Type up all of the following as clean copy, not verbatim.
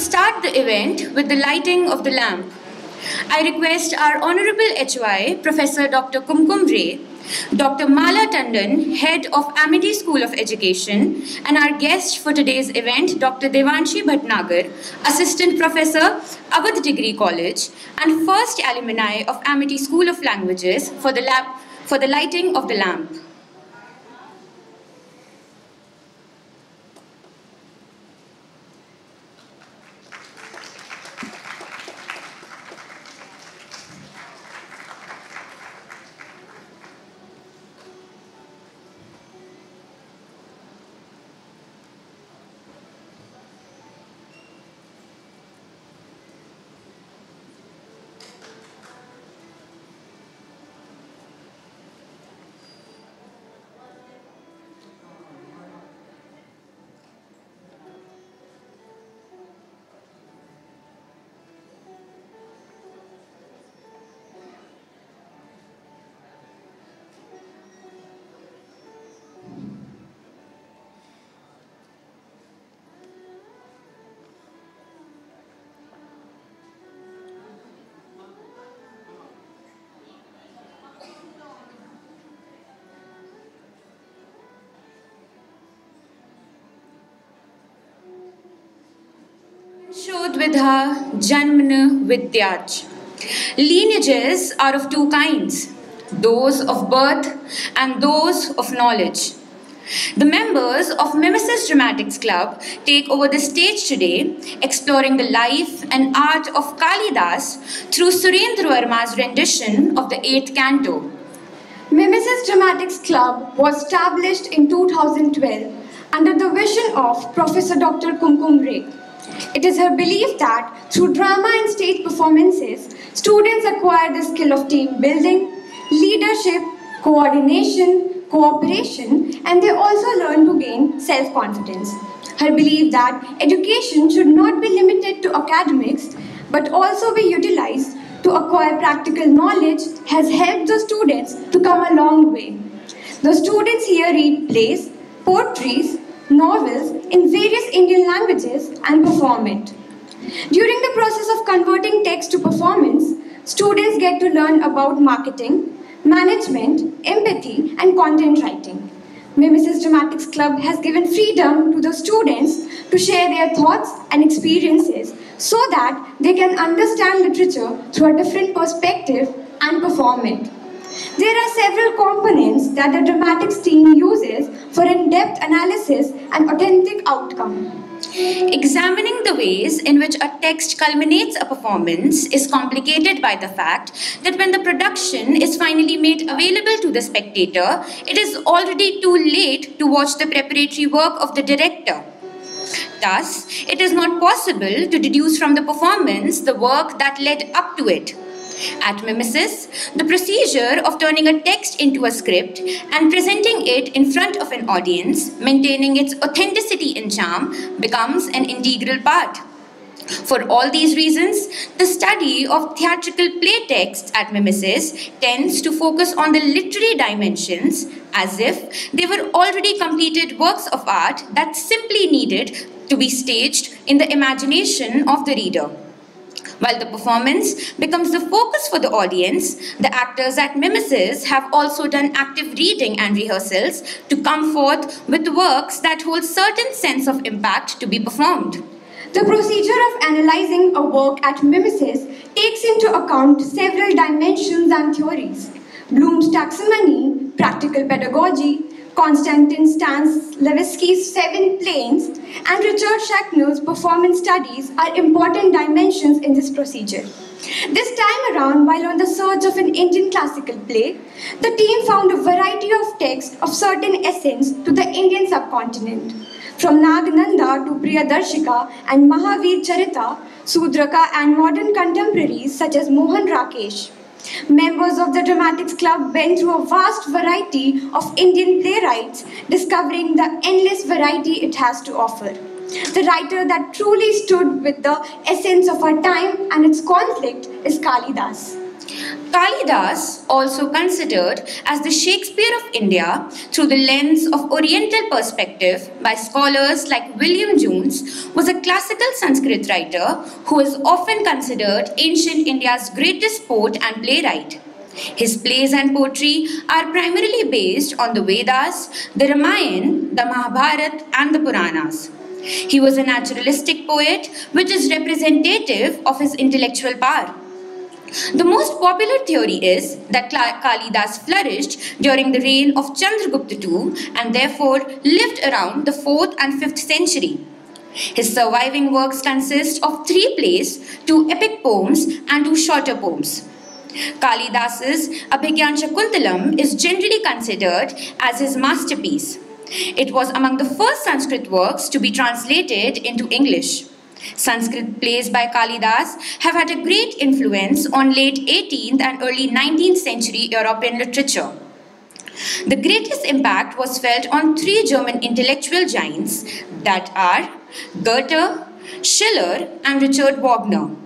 start the event with the lighting of the lamp. I request our Honorable HY, Professor Dr. Kumkum Ray, Dr. Mala Tandon, Head of Amity School of Education, and our guest for today's event, Dr. Devanshi Bhatnagar, Assistant Professor, Awadh Degree College, and first alumni of Amity School of Languages for the lighting of the lamp. Shodvidha Janmna Vidyaj. Lineages are of two kinds, those of birth and those of knowledge. The members of Mimesis Dramatics Club take over the stage today, exploring the life and art of Kalidas through Surendra Verma's rendition of the 8th canto. Mimesis Dramatics Club was established in 2012 under the vision of Professor Dr. Kumkum Ray. It is her belief that through drama and stage performances, students acquire the skill of team building, leadership, coordination, cooperation, and they also learn to gain self-confidence. Her belief that education should not be limited to academics but also be utilized to acquire practical knowledge has helped the students to come a long way. The students here read plays, poetries, novels in various Indian languages and perform it. During the process of converting text to performance, students get to learn about marketing, management, empathy, and content writing. Mimesis Dramatics Club has given freedom to the students to share their thoughts and experiences so that they can understand literature through a different perspective and perform it. There are several components that the dramatics team uses for in-depth analysis and authentic outcome. Examining the ways in which a text culminates a performance is complicated by the fact that when the production is finally made available to the spectator, it is already too late to watch the preparatory work of the director. Thus, it is not possible to deduce from the performance the work that led up to it. At Mimesis, the procedure of turning a text into a script and presenting it in front of an audience, maintaining its authenticity and charm, becomes an integral part. For all these reasons, the study of theatrical play texts at Mimesis tends to focus on the literary dimensions as if they were already completed works of art that simply needed to be staged in the imagination of the reader. While the performance becomes the focus for the audience, the actors at Mimesis have also done active reading and rehearsals to come forth with works that hold certain sense of impact to be performed. The procedure of analyzing a work at Mimesis takes into account several dimensions and theories. Bloom's taxonomy, practical pedagogy, Konstantin Stanislavski's 7 planes, and Richard Schachner's performance studies are important dimensions in this procedure. This time around, while on the search of an Indian classical play, the team found a variety of texts of certain essence to the Indian subcontinent. From Nagananda to Priyadarshika and Mahavir Charita, Sudraka and modern contemporaries such as Mohan Rakesh. Members of the Dramatics Club went through a vast variety of Indian playwrights, discovering the endless variety it has to offer. The writer that truly stood with the essence of our time and its conflict is Kalidas. Kalidas, also considered as the Shakespeare of India through the lens of Oriental perspective by scholars like William Jones, was a classical Sanskrit writer who is often considered ancient India's greatest poet and playwright. His plays and poetry are primarily based on the Vedas, the Ramayana, the Mahabharata, and the Puranas. He was a naturalistic poet, which is representative of his intellectual power. The most popular theory is that Kalidas flourished during the reign of Chandragupta II and therefore lived around the 4th and 5th century. His surviving works consist of 3 plays, 2 epic poems, and 2 shorter poems. Kalidas's Abhigyan Shakuntalam is generally considered as his masterpiece. It was among the first Sanskrit works to be translated into English. Sanskrit plays by Kalidas have had a great influence on late 18th and early 19th century European literature. The greatest impact was felt on 3 German intellectual giants, that are Goethe, Schiller, and Richard Wagner.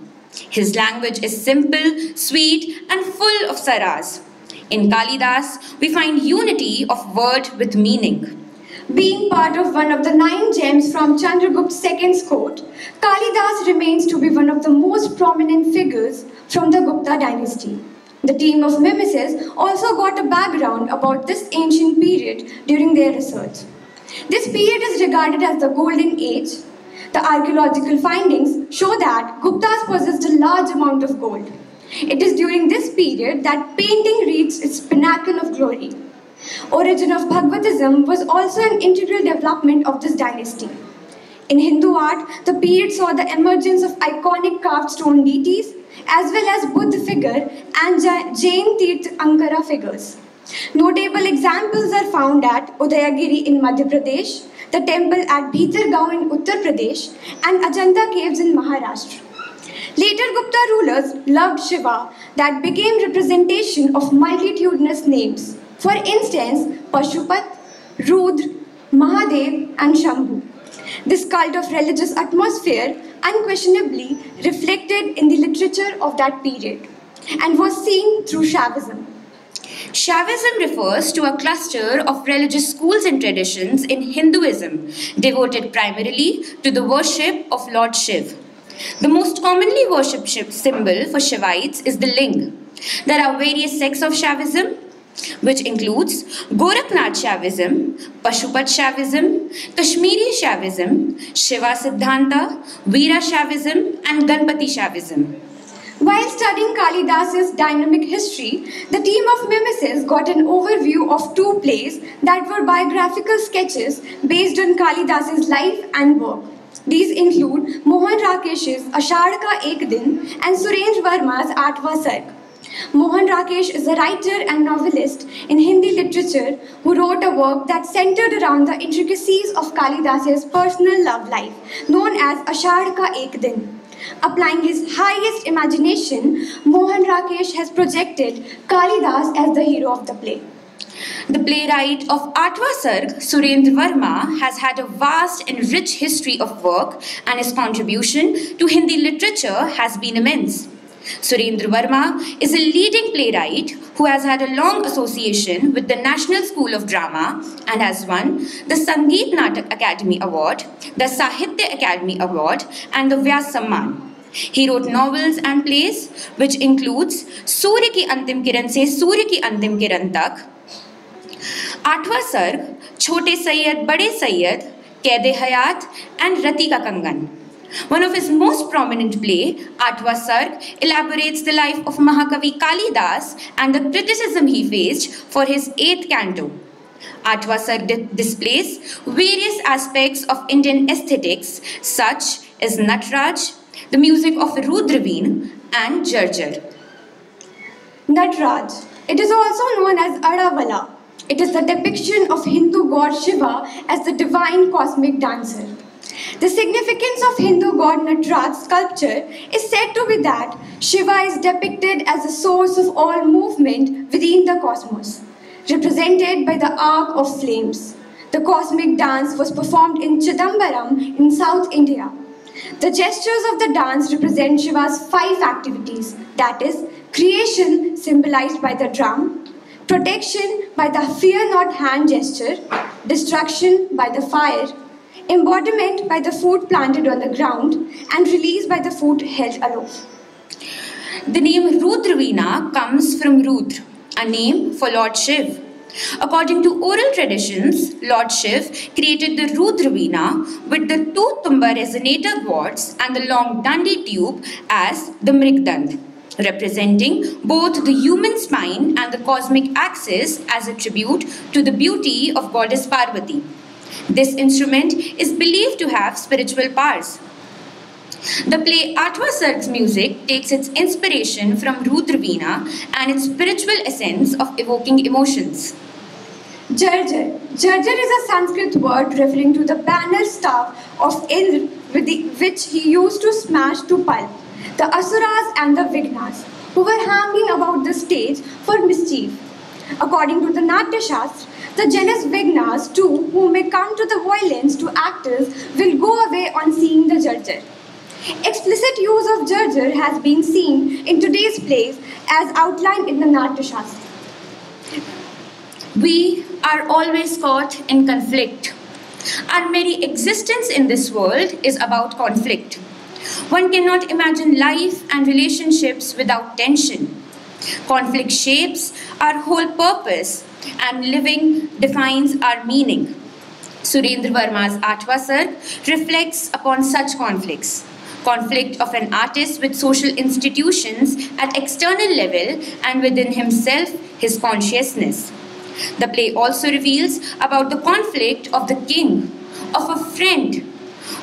His language is simple, sweet, and full of saras. In Kalidas, we find unity of word with meaning. Being part of one of the 9 gems from Chandragupta's second court, Kalidas remains to be one of the most prominent figures from the Gupta dynasty. The team of mimesis also got a background about this ancient period during their research. This period is regarded as the Golden Age. The archaeological findings show that Guptas possessed a large amount of gold. It is during this period that painting reached its pinnacle of glory. Origin of Bhagavatism was also an integral development of this dynasty. In Hindu art, the period saw the emergence of iconic carved stone deities as well as Buddha figure and Jain Tirthankara figures. Notable examples are found at Udayagiri in Madhya Pradesh, the temple at Bhitargaon in Uttar Pradesh, and Ajanta caves in Maharashtra. Later Gupta rulers loved Shiva that became representation of multitudinous names. For instance, Pashupat, Rudra, Mahadev, and Shambhu. This cult of religious atmosphere unquestionably reflected in the literature of that period and was seen through Shaivism. Shaivism refers to a cluster of religious schools and traditions in Hinduism devoted primarily to the worship of Lord Shiv. The most commonly worshipped symbol for Shivites is the ling. There are various sects of Shaivism, which includes Gorakhnath Shaivism, Pashupat Shaivism, Kashmiri Shaivism, Shiva Siddhanta, Veera Shaivism, and Ganpati Shaivism. While studying Kalidas's dynamic history, the team of mimesis got an overview of 2 plays that were biographical sketches based on Kalidas's life and work. These include Mohan Rakesh's Ashadh Ka Ek Din and Surendra Verma's Aatwa Sarg. Mohan Rakesh is a writer and novelist in Hindi literature who wrote a work that centered around the intricacies of Kalidas's personal love life, known as Ashadh Ka Ek Din. Applying his highest imagination, Mohan Rakesh has projected Kalidas as the hero of the play. The playwright of Aatwa Sarg, Surendra Verma, has had a vast and rich history of work, and his contribution to Hindi literature has been immense. Surendra Verma is a leading playwright who has had a long association with the National School of Drama and has won the Sangeet Natak Academy Award, the Sahitya Academy Award, and the Vyas Samman. He wrote novels and plays which includes Surya Ki Antim Kiran Se Surya Ki Antim Kiran Tak, Aatwa Sarg, Chote Sayyid Bade Sayyid, Kaide Hayat, and Rati Ka Kangan. One of his most prominent play, Aatwa Sarg, elaborates the life of Mahakavi Kalidas and the criticism he faced for his 8th canto. Aatwa Sarg displays various aspects of Indian aesthetics such as Natraj, the music of Rudraveen, and Jarjar. Natraj. It is also known as Adavala. It is the depiction of Hindu god Shiva as the divine cosmic dancer. The significance of Hindu god Nataraj's sculpture is said to be that Shiva is depicted as the source of all movement within the cosmos, represented by the arc of flames. The cosmic dance was performed in Chidambaram in South India. The gestures of the dance represent Shiva's 5 activities, that is, creation symbolized by the drum, protection by the fear not hand gesture, destruction by the fire, embodiment by the foot planted on the ground, and release by the foot held aloft. The name Rudraveena comes from Rudra, a name for Lord Shiv. According to oral traditions, Lord Shiv created the Rudraveena with the 2 tumba resonator gourds and the long dandi tube as the Mrigdand, representing both the human spine and the cosmic axis as a tribute to the beauty of goddess Parvati. This instrument is believed to have spiritual powers. The play Atwa Sarg's music takes its inspiration from Rudraveena and its spiritual essence of evoking emotions. Jarjar. Jarjar is a Sanskrit word referring to the banner staff of Indra which he used to smash to pulp the Asuras and the Vignas, who were hanging about the stage for mischief. According to the Natya Shastra, the genus Vignas too, who may come to the violence to actors, will go away on seeing the Jarjar. Explicit use of Jarjar has been seen in today's plays as outlined in the Natya Shastra. We are always caught in conflict. Our very existence in this world is about conflict. One cannot imagine life and relationships without tension. Conflict shapes our whole purpose and living defines our meaning. Surendra Verma's Atwa Sarg reflects upon such conflicts. Conflict of an artist with social institutions at external level and within himself, his consciousness. The play also reveals about the conflict of the king, of a friend,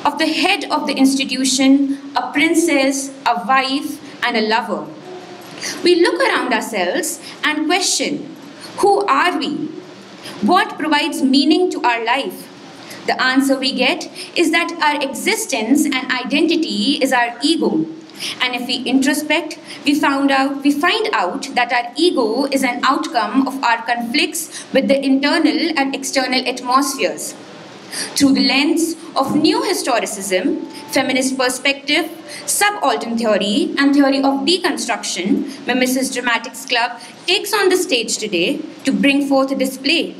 of the head of the institution, a princess, a wife, and a lover. We look around ourselves and question, who are we? What provides meaning to our life? The answer we get is that our existence and identity is our ego. And if we introspect, we find out that our ego is an outcome of our conflicts with the internal and external atmospheres. Through the lens of new historicism, feminist perspective, subaltern theory, and theory of deconstruction, Mimesis Dramatics Club takes on the stage today to bring forth a display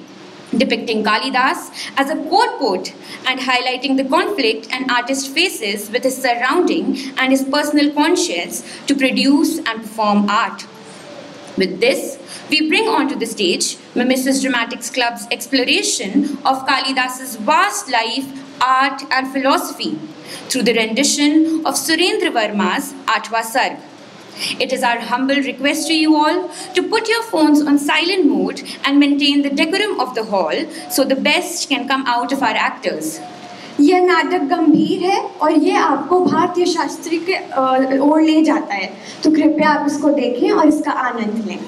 depicting Kalidas as a court poet and highlighting the conflict an artist faces with his surrounding and his personal conscience to produce and perform art. With this, we bring onto the stage Mimesis Dramatics Club's exploration of Kalidas's vast life, art and philosophy through the rendition of Surendra Verma's Atwa Sarg. It is our humble request to you all to put your phones on silent mode and maintain the decorum of the hall so the best can come out of our actors. यह नाटक गंभीर है और ये आपको भारतीय शास्त्री के ओर ले जाता है, तो कृपया आप इसको देखें और इसका आनंद लें।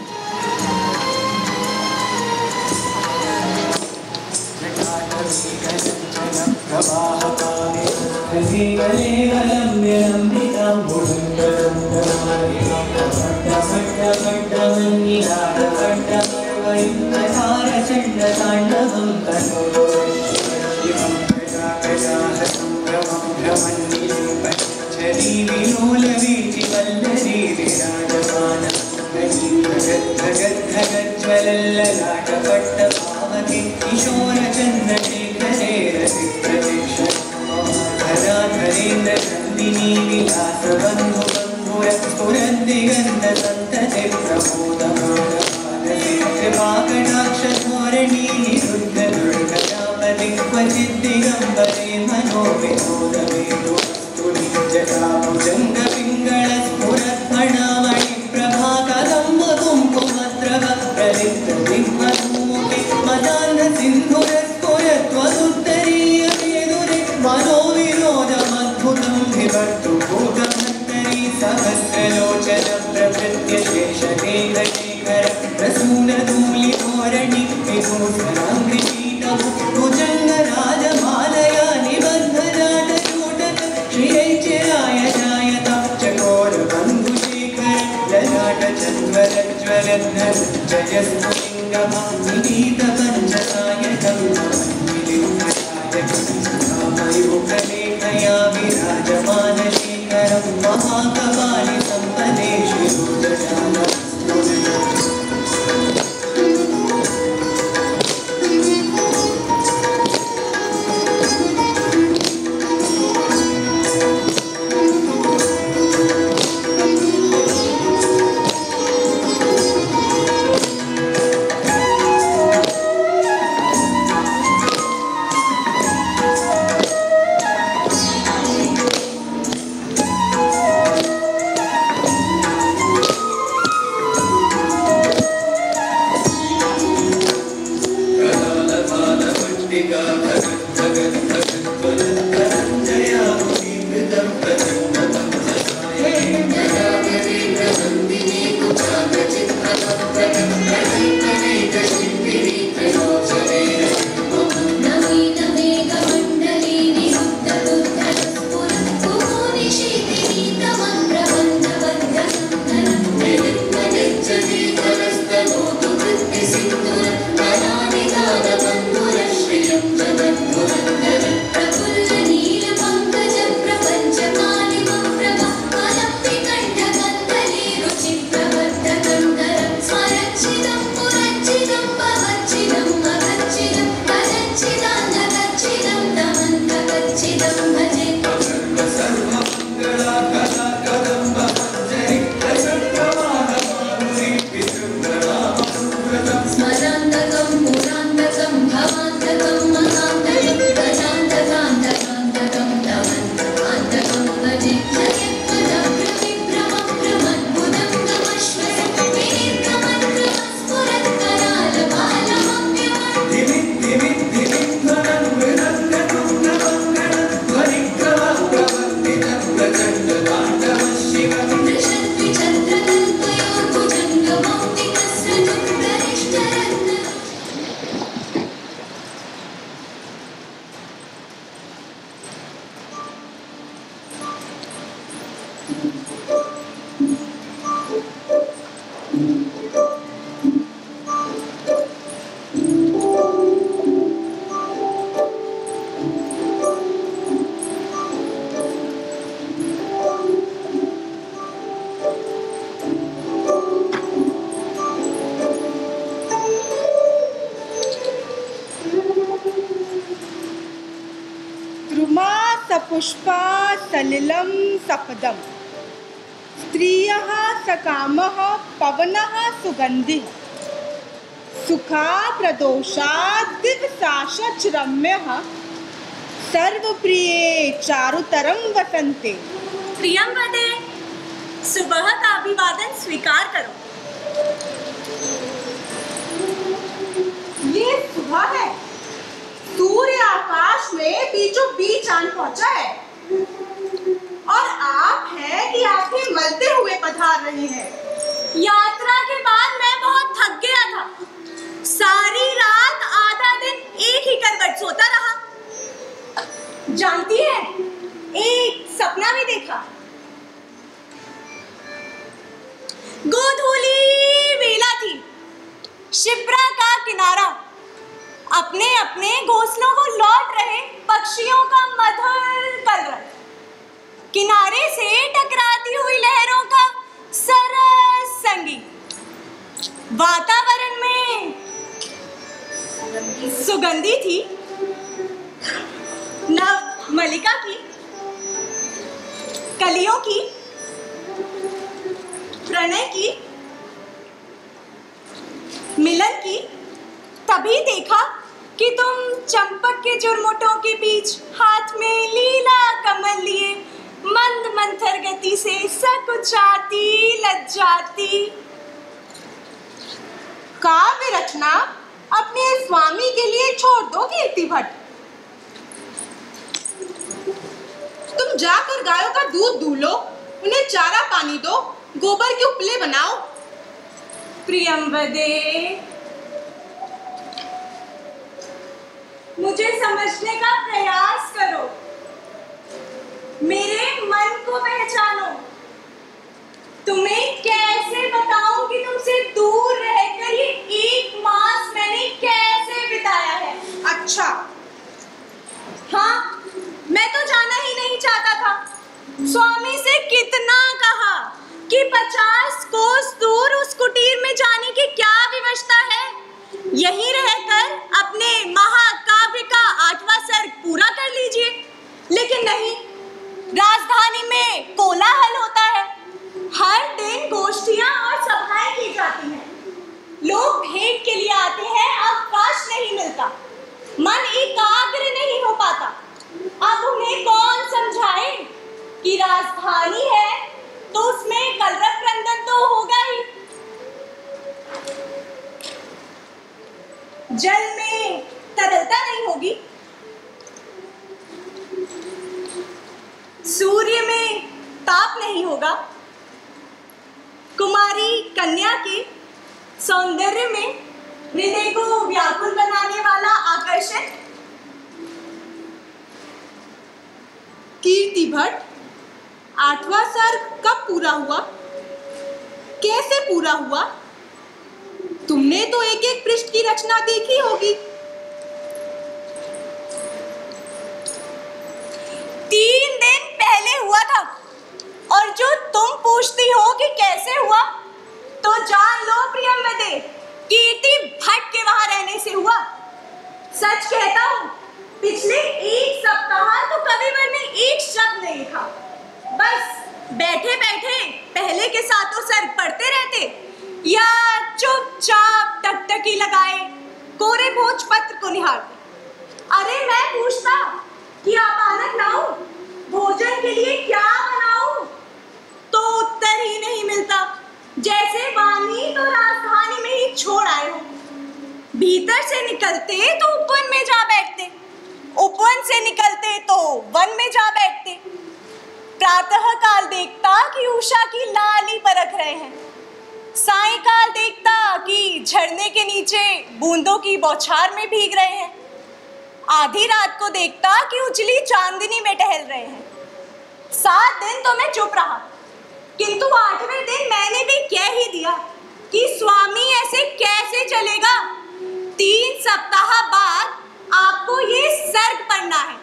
त्वया विराजमानशेखरं महाकपालि सम्पदेषु योगजालस्फुरम्। पुष्पा सलिलं सपदं स्त्रियः सकामः पवनः सुगन्धिः सुखा प्रदोषात् दिवसाश्च रम्यः सर्वप्रिये चारुतरं वसन्ते। प्रियंवदे, सुबह का अभिवादन स्वीकार करो। ये सुबह है, सूर्य आकाश में बीचों बीच आन पहुंचा है और आप हैं कि आपके मलते हुए पधार रहे हैं। यात्रा के बाद मैं बहुत थक गया था। सारी रात आधा दिन एक ही करवट सोता रहा। जानती है, एक सपना भी देखा। गोधूली वेला थी, शिप्रा का किनारा, अपने अपने घोंसलों को लौट रहे पक्षियों का मधुर कलरव, किनारे से टकराती हुई लहरों का सरस संगीत, वातावरण में सुगंधी थी नव मलिका की, कलियों की, प्रणय की, मिलन की। तभी देखा कि तुम चंपक के जुर्मुटों के बीच हाथ में लीला कमल लिए मंद मंथर गति से सकुचाती लज्जाती। काव्य रचना अपने स्वामी के लिए छोड़ दो कीर्ति भट्ट। तुम जाकर गायों का दूध दूलो, उन्हें चारा पानी दो, गोबर के उपले बनाओ। प्रियंवदे, मुझे समझने का प्रयास करो, मेरे मन को पहचानो। तुम्हें कैसे बताऊं कि तुमसे दूर रहकर ये 1 मास मैंने कैसे बिताया है। अच्छा, हाँ, मैं तो जाना ही नहीं कि राजधानी है तो उसमें कलरव क्रंदन तो होगा ही। जल में तरलता नहीं होगी, सूर्य में ताप नहीं होगा, कुमारी कन्या के सौंदर्य में हृदय को व्याकुल बनाने वाला आकर्षण। कीर्ति भट्ट, 8वां सर्ग कब पूरा हुआ, कैसे पूरा हुआ? तुमने तो एक एक पृष्ठ की रचना देखी होगी। 3 दिन पहले हुआ था, और जो तुम पूछती हो कि कैसे हुआ, तो जान लो प्रियंवदे, कीर्ति भट्ट के वहां रहने से हुआ। सच कहता हूं, पिछले 1 सप्ताह तो कविवर ने एक शब्द नहीं लिखा, बस बैठे बैठे पहले के सातों सर्ग पढ़ते रहते या चुपचाप टकटकी लगाए कोरे भोजपत्र को निहारते। अरे मैं पूछता कि आप आनंद लाऊं, भोजन के लिए क्या बनाऊं, तो उत्तर ही नहीं मिलता, जैसे वाणी तो राजधानी में ही छोड़ आए हो। भीतर से निकलते तो उपवन में जा बैठते, उपवन से निकलते तो वन में जा बैठते। प्रातः काल देखता कि उषा की लाली परख रहे हैं, सायंकाल देखता कि झरने के नीचे बूंदों की बौछार में भीग रहे हैं, आधी रात को देखता कि उजली चांदनी में टहल रहे हैं। 7 दिन तो मैं चुप रहा, किंतु 8वें दिन मैंने भी कह ही दिया कि स्वामी ऐसे कैसे चलेगा। 3 सप्ताह बाद आपको ये सर्ग पढ़ना है,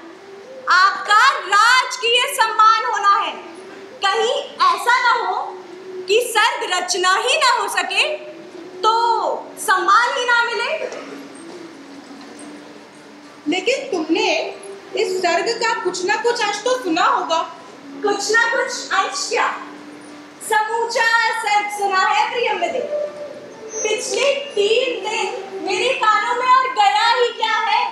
आपका राजकीय सम्मान होना है। कहीं ऐसा ना हो कि सर्ग रचना ही ना हो सके तो सम्मान ही ना मिले। लेकिन तुमने इस सर्ग का कुछ ना कुछ अंश तो सुना होगा। कुछ ना कुछ अंश क्या, समूचा सर्ग सुना है प्रियंवदे। पिछले 3 दिन मेरे कानों में और गया ही क्या है।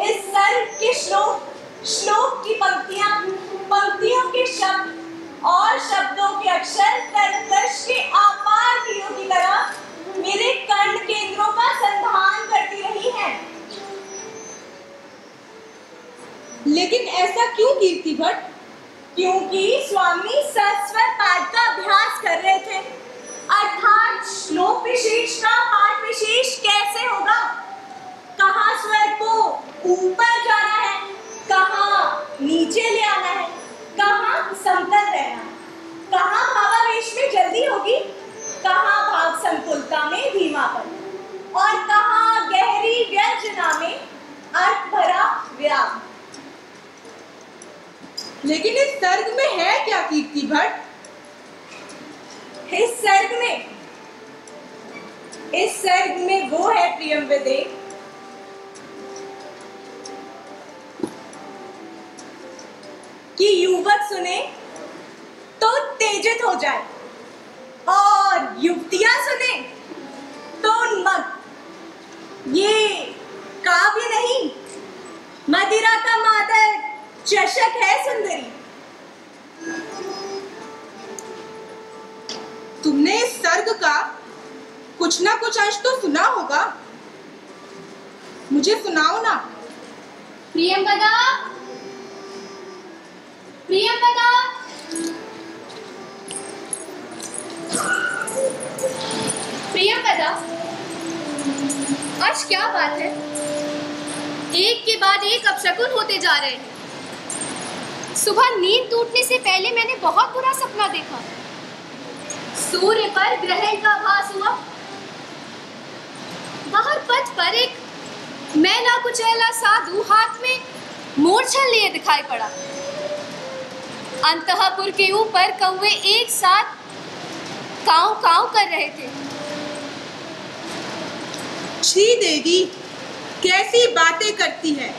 इस सर्ग के श्लोक की पंक्तियां, पंक्तियों के शब्द और शब्दों के अक्षर कर्कश के अपार तीरों की तरह मेरे कर्ण केंद्रों का संधान करती रही हैं। लेकिन ऐसा क्यों कीर्ति भट्ट? क्योंकि स्वामी सरस्वत पाठ का अभ्यास कर रहे थे, अर्थात श्लोक विशेष का पाठ विशेष कैसे होगा, कहाँ स्वर को ऊपर जाना है, कहाँ नीचे ले आना है, कहाँ समतल रहना, कहाँ भावावेश में जल्दी होगी, कहाँ भाव संकुलता में धीमापन, और कहाँ गहरी व्यंजना में अर्थ भरा विराम। लेकिन इस सर्ग में है क्या कीर्ति भट्ट? इस सर्ग में वो है प्रियंवदे कि युवक सुने तो उत्तेजित हो जाए, और युवतियां सुने तो उन्मत्त। ये काव्य नहीं, मदिरा का मादक चषक है सुंदरी। तुमने इस सर्ग का कुछ ना कुछ अंश तो सुना होगा, मुझे सुनाओ ना। प्रियंवदा, प्रियंवदा, प्रियंवदा, आज क्या बात है? एक के बाद एक अपशकुन होते जा रहे हैं। सुबह नींद टूटने से पहले मैंने बहुत बुरा सपना देखा। सूर्य पर ग्रहण का आभास हुआ। बाहर पथ पर एक मैला कुचैला साधु हाथ में मूर्छन लिए दिखाई पड़ा। अंतःपुर के ऊपर कौवे एक साथ काव काव कर रहे थे। छी देवी, कैसी बातें करती है।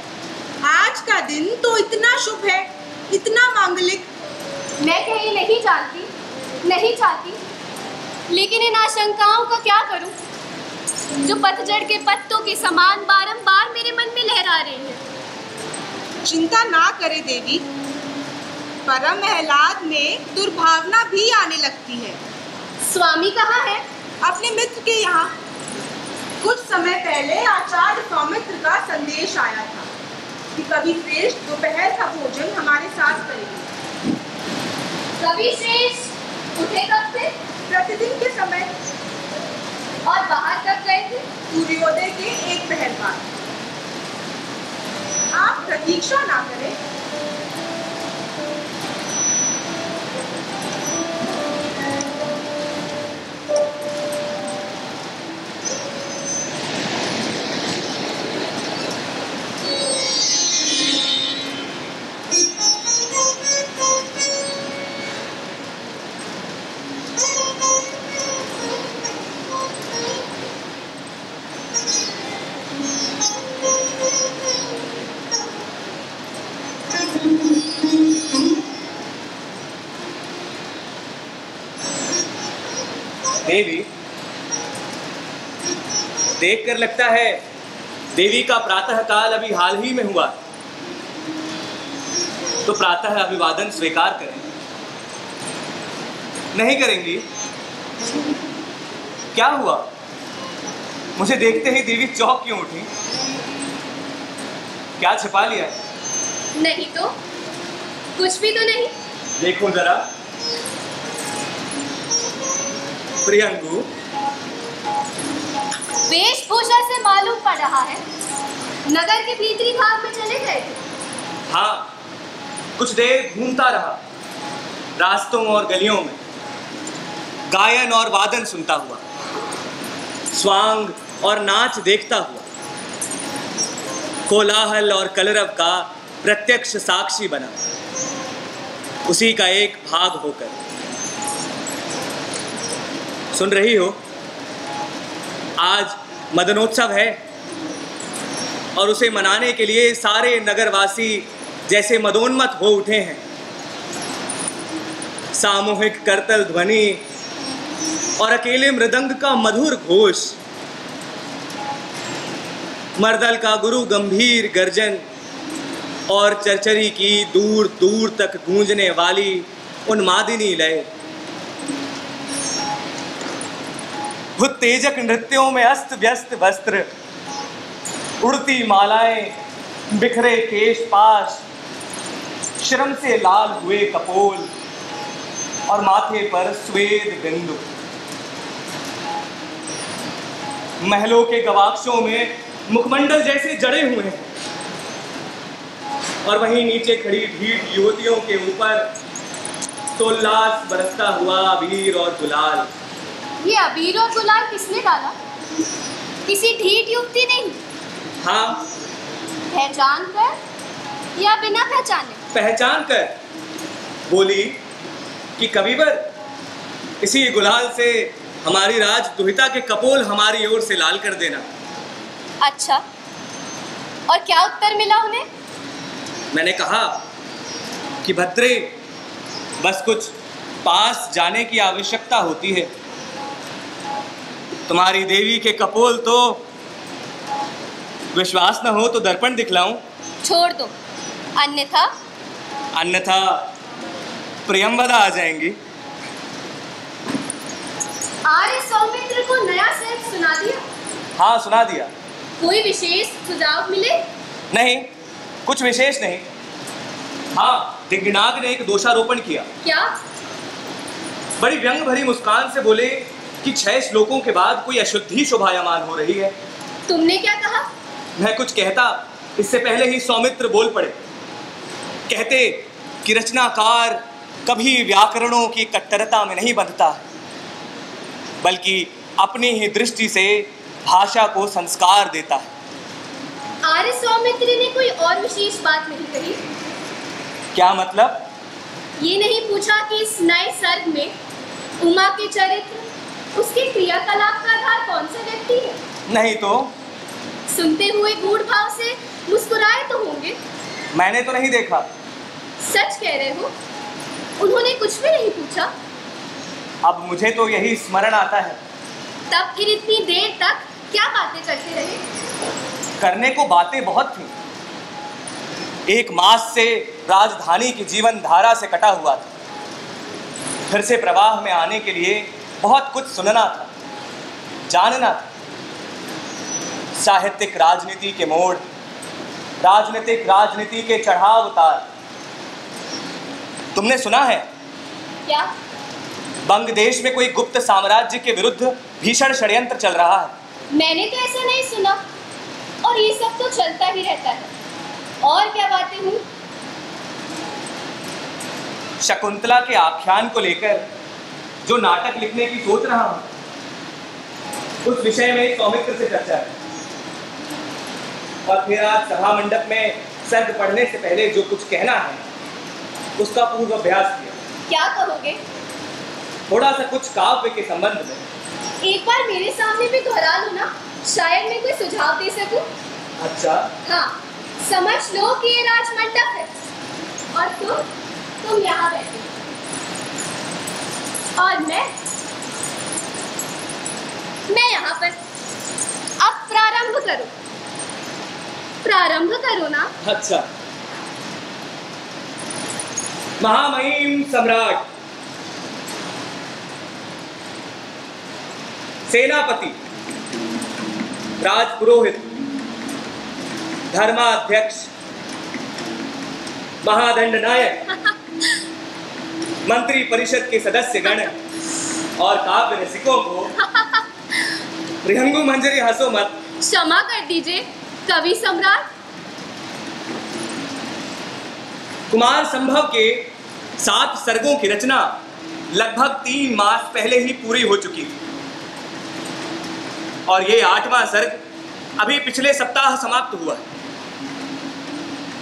आज का दिन तो इतना शुभ है, इतना मांगलिक। मैं कहीं नहीं जानती, नहीं चाहती, लेकिन इन आशंकाओं का क्या करूं, जो पतझड़ के पत्तों के समान बारंबार मेरे मन में लहरा रही हैं। चिंता ना करे देवी, परम आह्लाद में दुर्भावना भी आने लगती है। स्वामी कहाँ है? अपने मित्र के यहाँ। कुछ समय पहले आचार्य सौमित्र का संदेश आया था कि कवि श्रेष्ठ दोपहर का भोजन हमारे साथ करेंगे। कवि श्रेष्ठ उठे कब थे? प्रतिदिन के समय। और बाहर कब गए थे? सूर्योदय के एक पहर बाद। आप प्रतीक्षा ना करें। देवी, देखकर लगता है देवी का प्रातः काल अभी हाल ही में हुआ, तो प्रातः अभिवादन स्वीकार करें। नहीं करेंगी? क्या हुआ? मुझे देखते ही देवी चौंक क्यों उठी? क्या छिपा लिया? नहीं तो कुछ भी तो नहीं। देखो जरा प्रियंगु, वेशभूषा से मालूम पड़ रहा है नगर के भीतरी भाग में चले गए। हाँ, कुछ देर घूमता रहा रास्तों और गलियों में, गायन और वादन सुनता हुआ, स्वांग और नाच देखता हुआ, कोलाहल और कलरव का प्रत्यक्ष साक्षी बना, उसी का एक भाग होकर। सुन रही हो, आज मदनोत्सव है और उसे मनाने के लिए सारे नगरवासी जैसे मदोन्मत्त हो उठे हैं। सामूहिक करतल ध्वनि और अकेले मृदंग का मधुर घोष, मर्दल का गुरु गंभीर गर्जन और चरचरी की दूर दूर तक गूंजने वाली उन्मादिनी लय, उत्तेजक नृत्यों में अस्त व्यस्त वस्त्र, उड़ती मालाएं, बिखरे केश पाश, श्रम से लाल हुए कपोल और माथे पर स्वेद बिंदु। महलों के गवाक्षों में मुखमंडल जैसे जड़े हुए हैं और वहीं नीचे खड़ी ढीठ युवतियों के ऊपर सोल्लास बरसता हुआ अबीर और गुलाल। ये अबीर और गुलाल किसने डाला? किसी ढीठ युवती नहीं? हाँ, पहचान कर या बिना पहचाने? पहचान कर बोली कि कविवर, इसी गुलाल से हमारी राज दुहिता के कपोल हमारी ओर से लाल कर देना। अच्छा, और क्या उत्तर मिला उन्हें? मैंने कहा कि भद्रे, बस कुछ पास जाने की आवश्यकता होती है। तुम्हारी देवी के कपोल तो विश्वास न हो तो दर्पण दिखलाऊं? छोड़ दो, अन्यथा प्रियंवदा आ जाएंगी। आर्य सौमित्र को नया सेठ सुना दिया? हाँ, सुना दिया। कोई विशेष सुझाव मिले? नहीं, कुछ विशेष नहीं। हाँ, दिग्नाग ने एक दोषारोपण किया। क्या? बड़ी व्यंग भरी मुस्कान से बोले कि 6 श्लोकों के बाद कोई अशुद्धि शोभायमान हो रही है। तुमने क्या कहा? मैं कुछ कहता इससे पहले ही सौमित्र बोल पड़े। कहते कि रचनाकार कभी व्याकरणों की कट्टरता में नहीं बंधता, बल्कि अपनी ही दृष्टि से भाषा को संस्कार देता है। आर्य सौमित्र ने कोई और विशेष बात नहीं कही? क्या मतलब? ये नहीं पूछा कि इस नए सर्ग में उमा के चरित्र, उसके क्रियाकलाप का आधार कौन सा व्यक्ति है? नहीं तो? सुनते हुए गूढ़ भाव से मुस्कुराए तो होंगे। मैंने तो नहीं देखा। सच कह रहे हो? उन्होंने कुछ भी नहीं पूछा? अब मुझे तो यही स्मरण आता है। तब फिर इतनी देर तक क्या बातें करते रहे? करने को बातें बहुत थी। 1 मास से राजधानी की जीवन धारा से कटा हुआ था। फिर से प्रवाह में आने के लिए बहुत कुछ सुनना था, जानना था। साहित्यिक राजनीति के मोड़, राजनीतिक राजनीति के चढ़ाव उतार। तुमने सुना है क्या? बंग देश में कोई गुप्त साम्राज्य के विरुद्ध भीषण षड्यंत्र चल रहा है। मैंने तो ऐसा नहीं सुना, और ये सब तो चलता ही रहता है। और क्या बातें हुई? शकुंतला के आख्यान को लेकर जो नाटक लिखने की सोच रहा हूं, उस विषय में सौमित्र से चर्चा है। और फिर आज सभा मंडप में सर्ग पढ़ने से पहले जो कुछ कहना है उसका पूर्वाभ्यास किया। क्या कहोगे? थोड़ा सा कुछ काव्य के संबंध में। एक बार मेरे सामने भी दोहरा लो ना, शायद मैं कोई सुझाव दे सकूं। अच्छा। हाँ, समझ लो कि ये राजमंडप है और तुम यहाँ बैठे और मैं यहाँ पर। अब प्रारंभ करो ना। अच्छा। महामहिम सम्राट, सेनापति, राजपुरोहित, धर्माध्यक्ष, महादंड नायक, मंत्री परिषद के सदस्य गण और काव्य रसिकों को रिहंगु मंजरी हंसो मत। क्षमा कर दीजिए कवि सम्राट। कुमार संभव के 7 सर्गों की रचना लगभग 3 मास पहले ही पूरी हो चुकी थी, और ये 8वां सर्ग अभी पिछले सप्ताह समाप्त हुआ।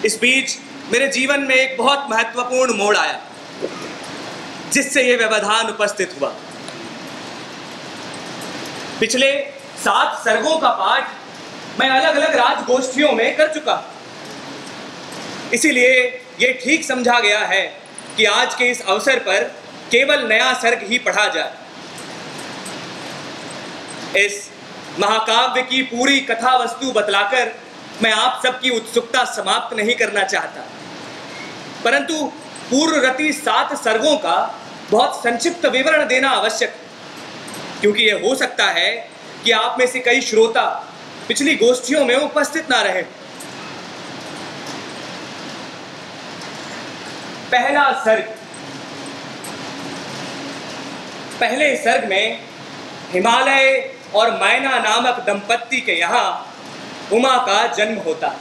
इस बीच मेरे जीवन में एक बहुत महत्वपूर्ण मोड़ आया, जिससे यह व्यवधान उपस्थित हुआ। पिछले 7 सर्गों का पाठ मैं अलग अलग राजगोष्ठियों में कर चुका, इसीलिए यह ठीक समझा गया है कि आज के इस अवसर पर केवल नया सर्ग ही पढ़ा जाए। इस महाकाव्य की पूरी कथा वस्तु बतलाकर मैं आप सबकी उत्सुकता समाप्त नहीं करना चाहता, परंतु पूर्वरति 7 सर्गों का बहुत संक्षिप्त विवरण देना आवश्यक, क्योंकि यह हो सकता है कि आप में से कई श्रोता पिछली गोष्ठियों में उपस्थित ना रहे। पहला सर्ग। पहले सर्ग में हिमालय और मैना नामक दंपत्ति के यहाँ उमा का जन्म होता है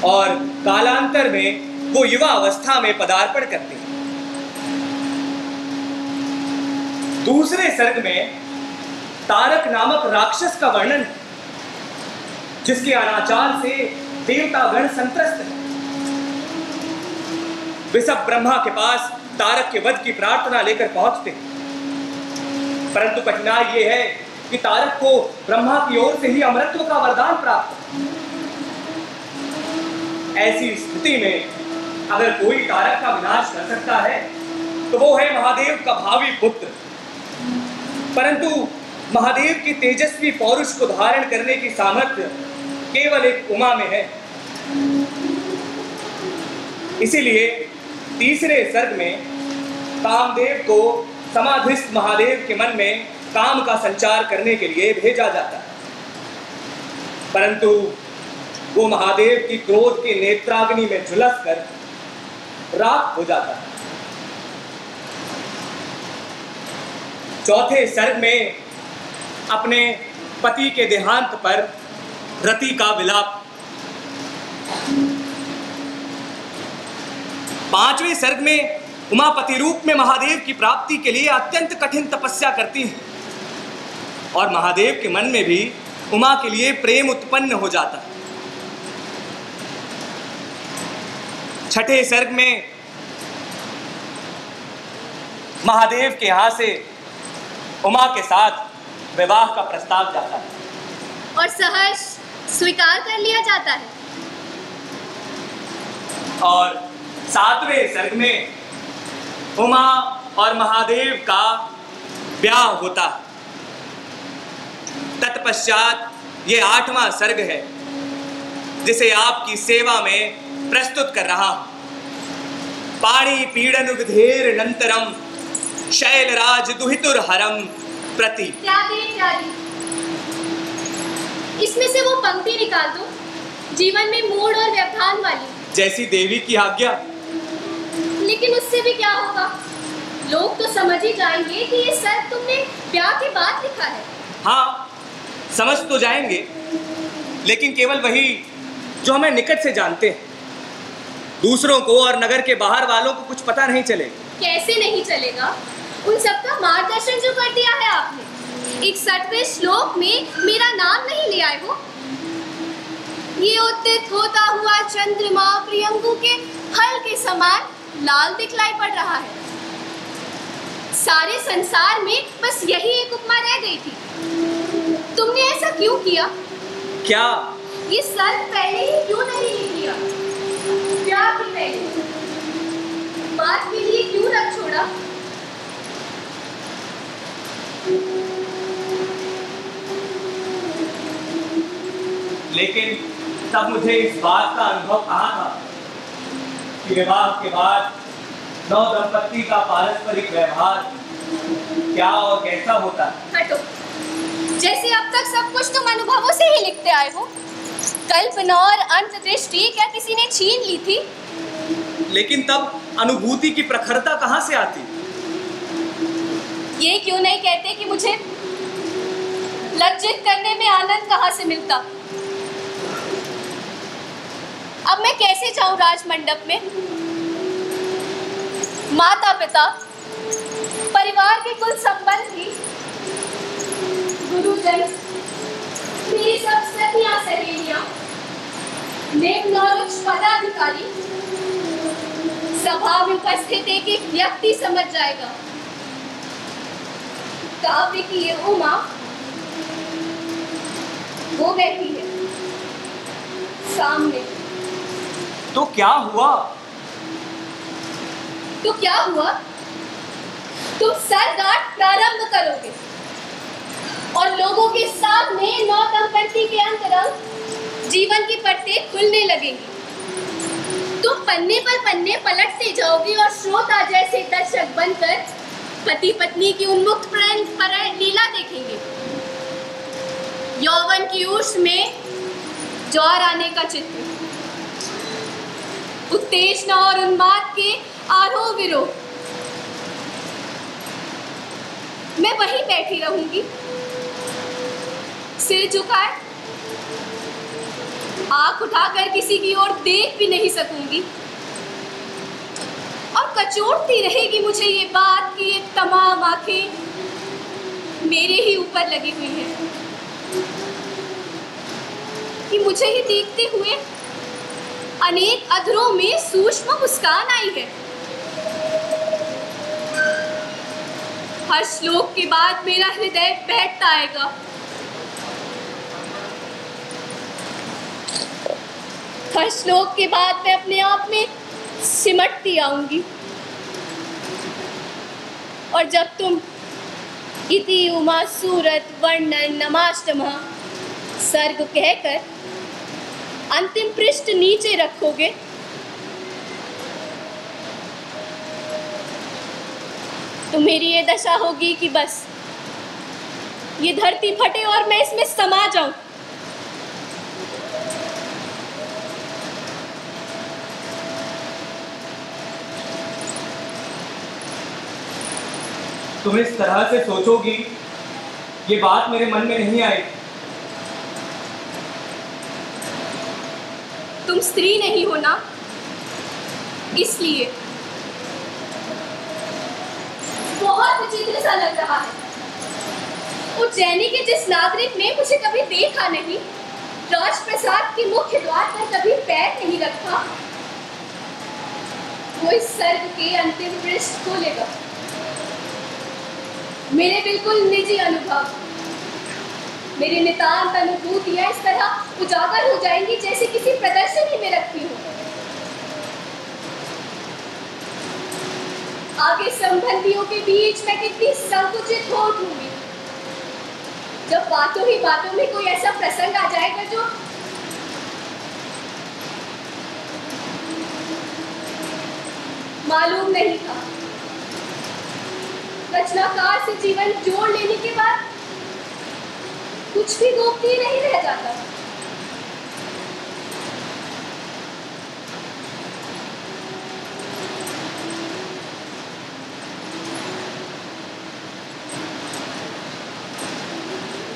और कालांतर में वो युवा अवस्था में पदार्पण करते हैं। दूसरे सर्ग में तारक नामक राक्षस का वर्णन, जिसके अनाचार से देवतागण संत्रस्त हैं। वे सब ब्रह्मा के पास तारक के वध की प्रार्थना लेकर पहुंचते हैं, परंतु कठिनाई ये है कि तारक को ब्रह्मा की ओर से ही अमरत्व का वरदान प्राप्त है। ऐसी स्थिति में अगर कोई तारक का विनाश कर सकता है तो वो है महादेव का भावी पुत्र, परंतु महादेव की तेजस्वी पौरुष को धारण करने की सामर्थ्य केवल एक उमा में है। इसीलिए तीसरे सर्ग में कामदेव को समाधिस्थ महादेव के मन में काम का संचार करने के लिए भेजा जाता है, परंतु वो महादेव की क्रोध की नेत्राग्नि में झुलसकर राख हो जाता है। चौथे सर्ग में अपने पति के देहांत पर रति का विलाप। पांचवें सर्ग में उमा पति रूप में महादेव की प्राप्ति के लिए अत्यंत कठिन तपस्या करती है और महादेव के मन में भी उमा के लिए प्रेम उत्पन्न हो जाता है। छठे सर्ग में महादेव के यहां से उमा के साथ विवाह का प्रस्ताव जाता है और सहर्ष स्वीकार कर लिया जाता है। और सातवें सर्ग में उमा और महादेव का ब्याह होता है। तत्पश्चात ये 8वां सर्ग है जिसे आपकी सेवा में प्रस्तुत कर रहा हूं। पाणी पीड़न विधेर नंतरम शैलराज दुहितुर हरम प्रति। इत्यादि इत्यादि। इसमें से वो पंक्ति निकाल दो जीवन में मूड और व्यवधान वाली। जैसी देवी की आज्ञा। लेकिन उससे भी क्या होगा? लोग तो समझ ही जाएंगे कि ये सब तुमने ब्याह के बाद लिखा है। हाँ, समझ तो जाएंगे, लेकिन केवल वही जो हमें निकट से जानते हैं। दूसरों को और नगर के बाहर वालों को कुछ पता नहीं चलेगा। कैसे नहीं चलेगा? उन सबका मार्गदर्शन जो कर दिया है आपने। 61वें श्लोक में मेरा नाम नहीं ले आए हो। ये उत्थित होता हुआ चंद्रमा प्रियंकु के फल के समान लाल दिखलाई पड़ रहा है। सारे संसार में बस यही एक उपमा रह गई थी। तुमने ऐसा क्यों किया? क्या? ये सर्प पहले ही क्यों नहीं लिख लिया? क्या भी पहले बात के लिए क्यों रख छोड़ा? लेकिन तब मुझे इस बात का अनुभव कहाँ था कि विवाह के बाद नव दंपत्ति का पारस्परिक व्यवहार क्या और कैसा होता है। हटो, जैसे अब तक सब कुछ तुम अनुभवों से ही लिखते आए हो। कल्पना और अंतर्दृष्टि क्या किसी ने छीन ली थी? लेकिन तब अनुभूति की प्रखरता कहाँ से आती? ये क्यों नहीं कहते कि मुझे लज्जित करने में आनंद कहाँ से मिलता? अब मैं कैसे जाऊं राजमंडप में? माता पिता, परिवार के कुल संबंधी, गुरुजन, मेरी सब सखियां सहेलियां, निम्न और उच्च पदाधिकारी, सभा में उपस्थित एक एक व्यक्ति समझ जाएगा काव्य की ये उमा वो बैठी है सामने। तो क्या हुआ? तो क्या हुआ? तुम सरगाट प्रारंभ करोगे और लोगों के सामने नौ दंपत्ति के अंतरंग जीवन की परतें खुलने लगेंगी। तुम पन्ने पर पन्ने पलटते जाओगे और श्रोता जैसे दर्शक बनकर पति पत्नी की उन्मुक्त प्रेम लीला देखेंगे। यौवन की उर्स में ज्वार आने का चित्र, उत्तेजना और उन्माद के आरोह विरोह। मैं वहीं बैठी रहूंगी, सिर झुकाए, आंख उठाकर किसी की ओर देख भी नहीं सकूंगी और कचोटती रहेगी मुझे ये बात कि ये तमाम आंखें मेरे ही ऊपर लगी हुई हैं, कि मुझे ही देखते हुए अनेक अधरों में सूक्ष्म मुस्कान आई है। हर श्लोक के बाद मेरा हृदय बैठता आएगा। हर श्लोक के बाद मैं अपने आप में सिमटती आऊंगी और जब तुम इति उमा सूरत वर्णन नमाष्टमः सर्ग कहकर अंतिम पृष्ठ नीचे रखोगे तो मेरी ये दशा होगी कि बस ये धरती फटे और मैं इसमें समा जाऊं। तुम इस तरह से सोचोगी, ये बात मेरे मन में नहीं आई। तुम स्त्री नहीं हो ना, इसलिए। बहुत विचित्र सा लग रहा है। उज्जैनी के जिस नागरिक ने मुझे कभी देखा नहीं, राजप्रसाद के मुख्य द्वार पर कभी पैर नहीं रखा, वो इस सर्ग के अंतिम पृष्ठ खोलेगा। मेरे बिल्कुल निजी अनुभव, मेरी नितांत अनुभूतियां इस तरह उजागर हो जाएंगी जैसे किसी प्रदर्शनी में रखी हो। आगे संबंधियों के बीच मैं कितनी संकुचित हो उठूंगी जब बातों ही बातों में कोई ऐसा प्रसंग आ जाएगा जो मालूम नहीं था। रचनाकार से जीवन जोड़ लेने के बाद कुछ भी गोपनीय नहीं रह जाता।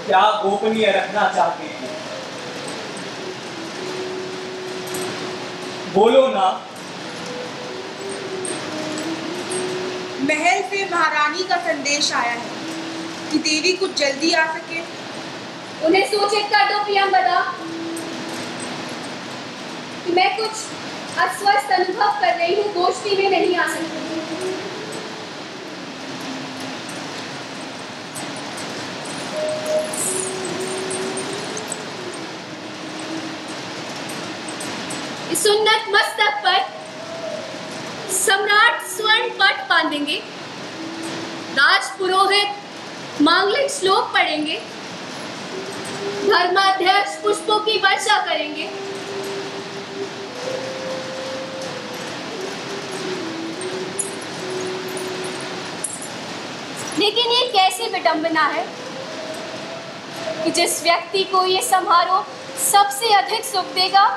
क्या गोपनीय रखना चाहते हैं? बोलो ना। महल से महारानी का संदेश आया है कि देवी कुछ जल्दी आ सके। उन्हें सूचित कर दो प्रियंवदा कि मैं कुछ अस्वस्थ अनुभव कर रही हूँ, गोष्ठी में नहीं आ सकती। इस उन्नत मस्तक पर सम्राट स्वर्ण पट बांधेंगे, राज पुरोहित मांगलिक श्लोक पढ़ेंगे, धर्माध्यक्ष पुष्पों की वर्षा करेंगे। लेकिन ये कैसी विडंबना है कि जिस व्यक्ति को ये समारोह सबसे अधिक सुख देगा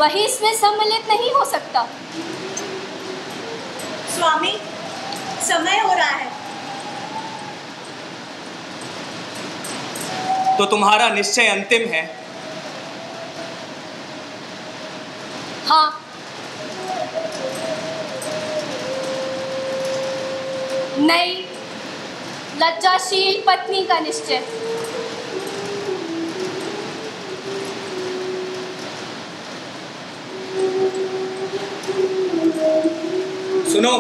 वही इसमें सम्मिलित नहीं हो सकता। स्वामी, समय हो रहा है। तो तुम्हारा निश्चय अंतिम है? हाँ, नई लज्जाशील पत्नी का निश्चय। सुनो,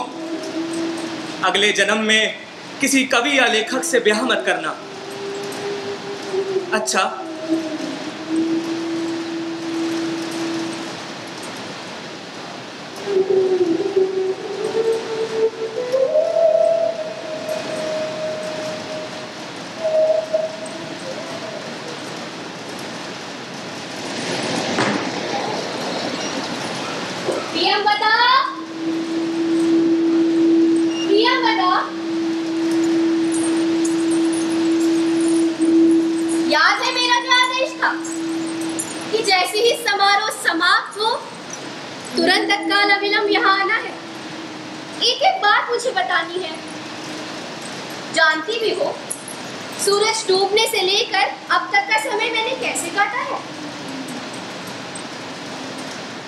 अगले जन्म में किसी कवि या लेखक से ब्याह मत करना। अच्छा, याद है मेरा जो आदेश था कि जैसे ही समारोह समाप्त हो तुरंत तत्काल अविलंब यहाँ आना है। एक एक बात मुझे बतानी है। जानती भी हो सूरज डूबने से लेकर अब तक का समय मैंने कैसे काटा है।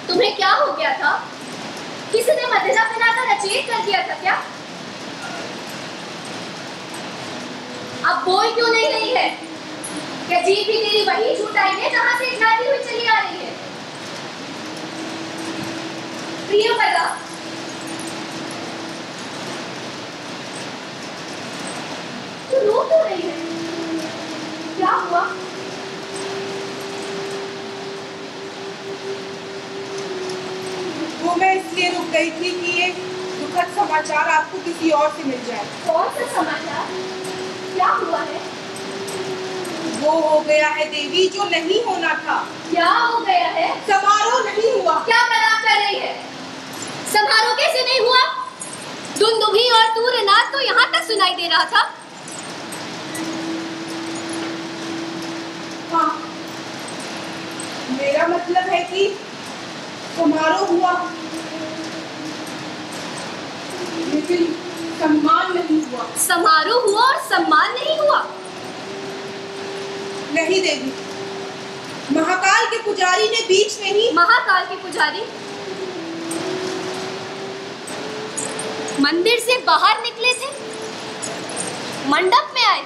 तुम्हें क्या हो गया था? किसी ने मदिरा पिलाकर अचेत कर दिया था क्या? अब बोल क्यों नहीं रही है? क्या जीभ भी तेरी वही झूठाई है जहां से इकलाती हुई चली आ रही है? प्रियंवदा, तू रो क्यों रही है? क्या हुआ? वो मैं इसलिए रुक गई थी कि ये दुखद समाचार आपको किसी और से मिल जाए। कौन सा समाचार? क्या हुआ है? वो हो गया है देवी जो नहीं होना था। क्या हो गया है? समारोह नहीं हुआ। क्या बलाप कर रही है? समारोह कैसे नहीं हुआ? दुंदुभी और तूरनाद तो यहाँ तक सुनाई दे रहा था। हाँ, मेरा मतलब है कि समारोह हुआ लेकिन सम्मान नहीं हुआ। समारोह हुआ और सम्मान नहीं हुआ? नहीं देवी, महाकाल के पुजारी ने बीच में ही। महाकाल के पुजारी मंदिर से बाहर निकले थे, मंडप में आए।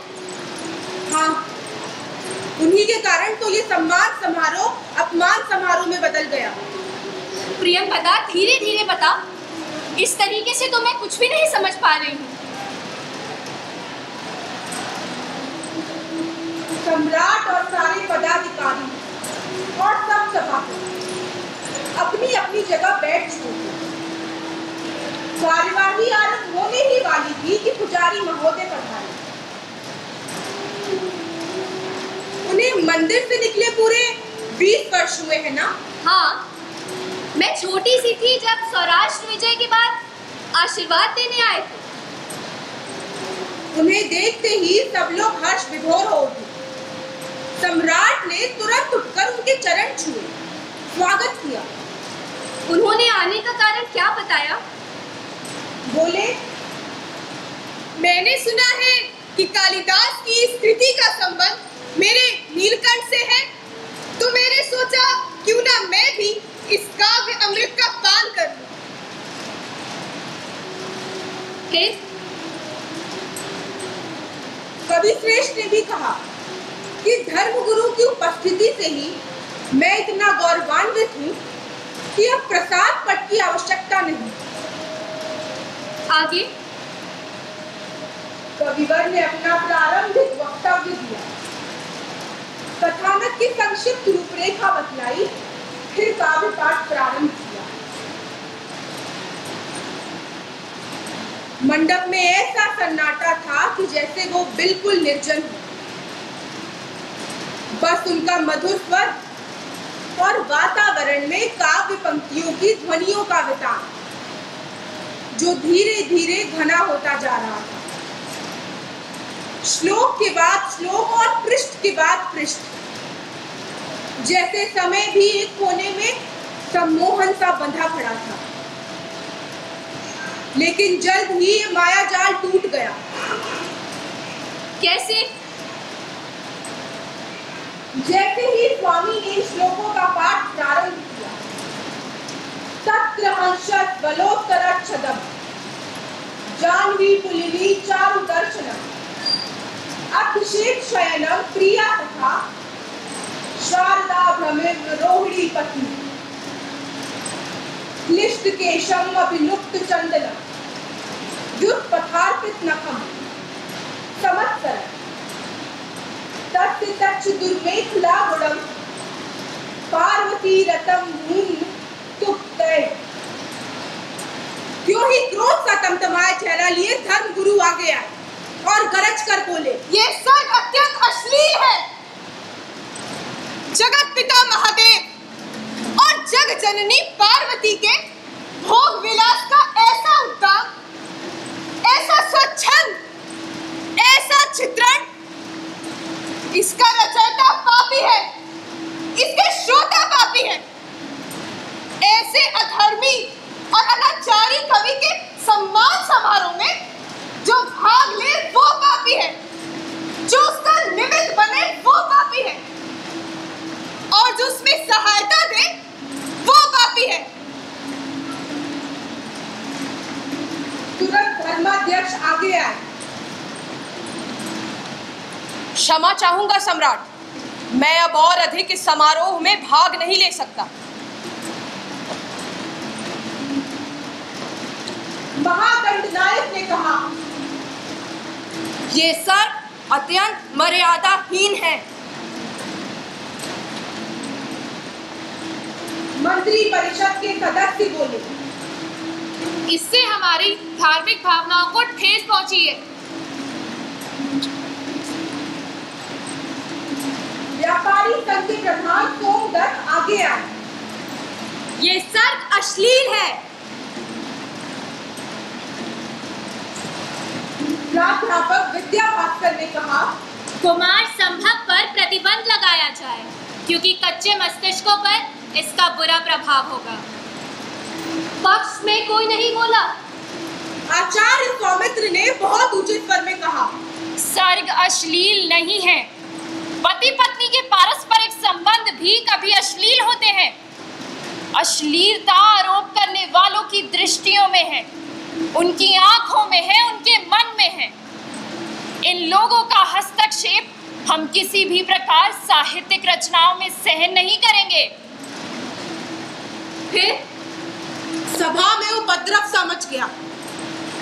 हाँ, उन्हीं के कारण तो ये सम्मान समारोह अपमान समारोह में बदल गया। प्रियंवदा, धीरे धीरे बता। इस तरीके से तो मैं कुछ भी नहीं समझ पा रही हूँ। सम्राट और सारे पदाधिकारी और सब सभासद अपनी अपनी जगह बैठ चुके थे। कार्यवाही आरंभ होने ही वाली थी कि पुजारी महोदय पधारे। उन्हें मंदिर से निकले पूरे 20 वर्ष हुए हैं ना? हाँ, मैं छोटी सी थी जब सौराष्ट्र विजय के बाद आशीर्वाद देने आए थे। उन्हें देखते ही सब लोग हर्ष विभोर हो उठे। सम्राट ने तुरंत उठकर उनके चरण छुए, स्वागत किया। उन्होंने आने का कारण क्या बताया? बोले, मैंने सुना है कि कालिदास की इस कृति का संबंध मेरे नीलकंठ से है, तो मैंने सोचा क्यों ना मैं भी इस काव्य अमृत का पान कर लूं। फिर कवि श्रेष्ठ ने भी कहा कि धर्मगुरु की उपस्थिति से ही मैं इतना गौरवान्वित हूँ कि अब प्रसाद पट की आवश्यकता नहीं। आगे कविवर ने अपना प्रारंभिक वक्तव्य दिया, कथानक की संक्षिप्त रूपरेखा बतलाई, फिर काव्य पाठ प्रारंभ किया। मंडप में ऐसा सन्नाटा था कि जैसे वो बिल्कुल निर्जन हो। बस उनका मधुर स्वर और वातावरण में काव्य पंक्तियों की ध्वनियों का वितान, जो धीरे धीरे घना होता जा रहा था। श्लोक के बाद श्लोक और पृष्ठ के बाद पृष्ठ, जैसे समय भी एक कोने में सम्मोहन सा बंधा खड़ा था। लेकिन जल्द ही ये माया जाल टूट गया। कैसे? जैसे ही स्वामी ने श्लोकों का पाठ प्रारंभ किया, तत्र हंसत बलोत्तरच्छदम् जाह्नवी पुलिनी चारु दर्शनम् अभिषेक शयनम प्रिया तथा शारदा भ्रमिर रोहिणी पत्नी क्लिष्ट केशम अभिलुप्त चंदनम व्युत्पथार्पित नखम संवत्सर तस्य तच्च दुर्मेखला गुणम पार्वती रतम मून तुक्तय। क्यों ही क्रोध सा तमतमाए चेहरा लिए धर्म गुरु आगे आए और गरज कर बोले, ये सर्ग अत्यंत अश्लील है। जगत पिता महादेव और जग जननी पार्वती के भोग विलास का ऐसा उद्दाम, ऐसा स्वच्छंद, ऐसा चित्रण, इसका रचयिता पापी है, इसके श्रोता पापी है। ऐसे अधर्मी और अनाचारी कवि के सम्मान समारोह में जो भाग ले वो पापी है, जो उसका निमित्त बने वो पापी है, और जो उसमें सहायता दे वो पापी है। तुरंत धर्माध्यक्ष आगे आए। क्षमा चाहूंगा सम्राट, मैं अब और अधिक इस समारोह में भाग नहीं ले सकता। महादंडनायक ने कहा, ये सर्ग अत्यंत मर्यादाहीन है। मंत्री परिषद के सदस्य बोले, इससे हमारी धार्मिक भावनाओं को ठेस पहुंची है। व्यापारी संघ के प्रधान सोमदत्त आगे आए। ये सर्ग अश्लील है। प्राध्यापक विद्या भास्कर ने कहा, कुमार संभव पर प्रतिबंध लगाया जाए, क्योंकि कच्चे मस्तिष्कों पर इसका बुरा प्रभाव होगा। पक्ष में कोई नहीं बोला। आचार्य सौमित्र ने बहुत ऊंचे स्वर में कहा, सर्ग अश्लील नहीं है। पति पत्नी के पारस्परिक संबंध भी कभी अश्लील होते हैं। अश्लीलता आरोप करने वालों की दृष्टियों में है, उनकी आंखों में है, उनके मन में है। इन लोगों का हस्तक्षेप हम किसी भी प्रकार साहित्यिक रचनाओं में सहन नहीं करेंगे। फिर सभा में उपद्रव सा मच गया।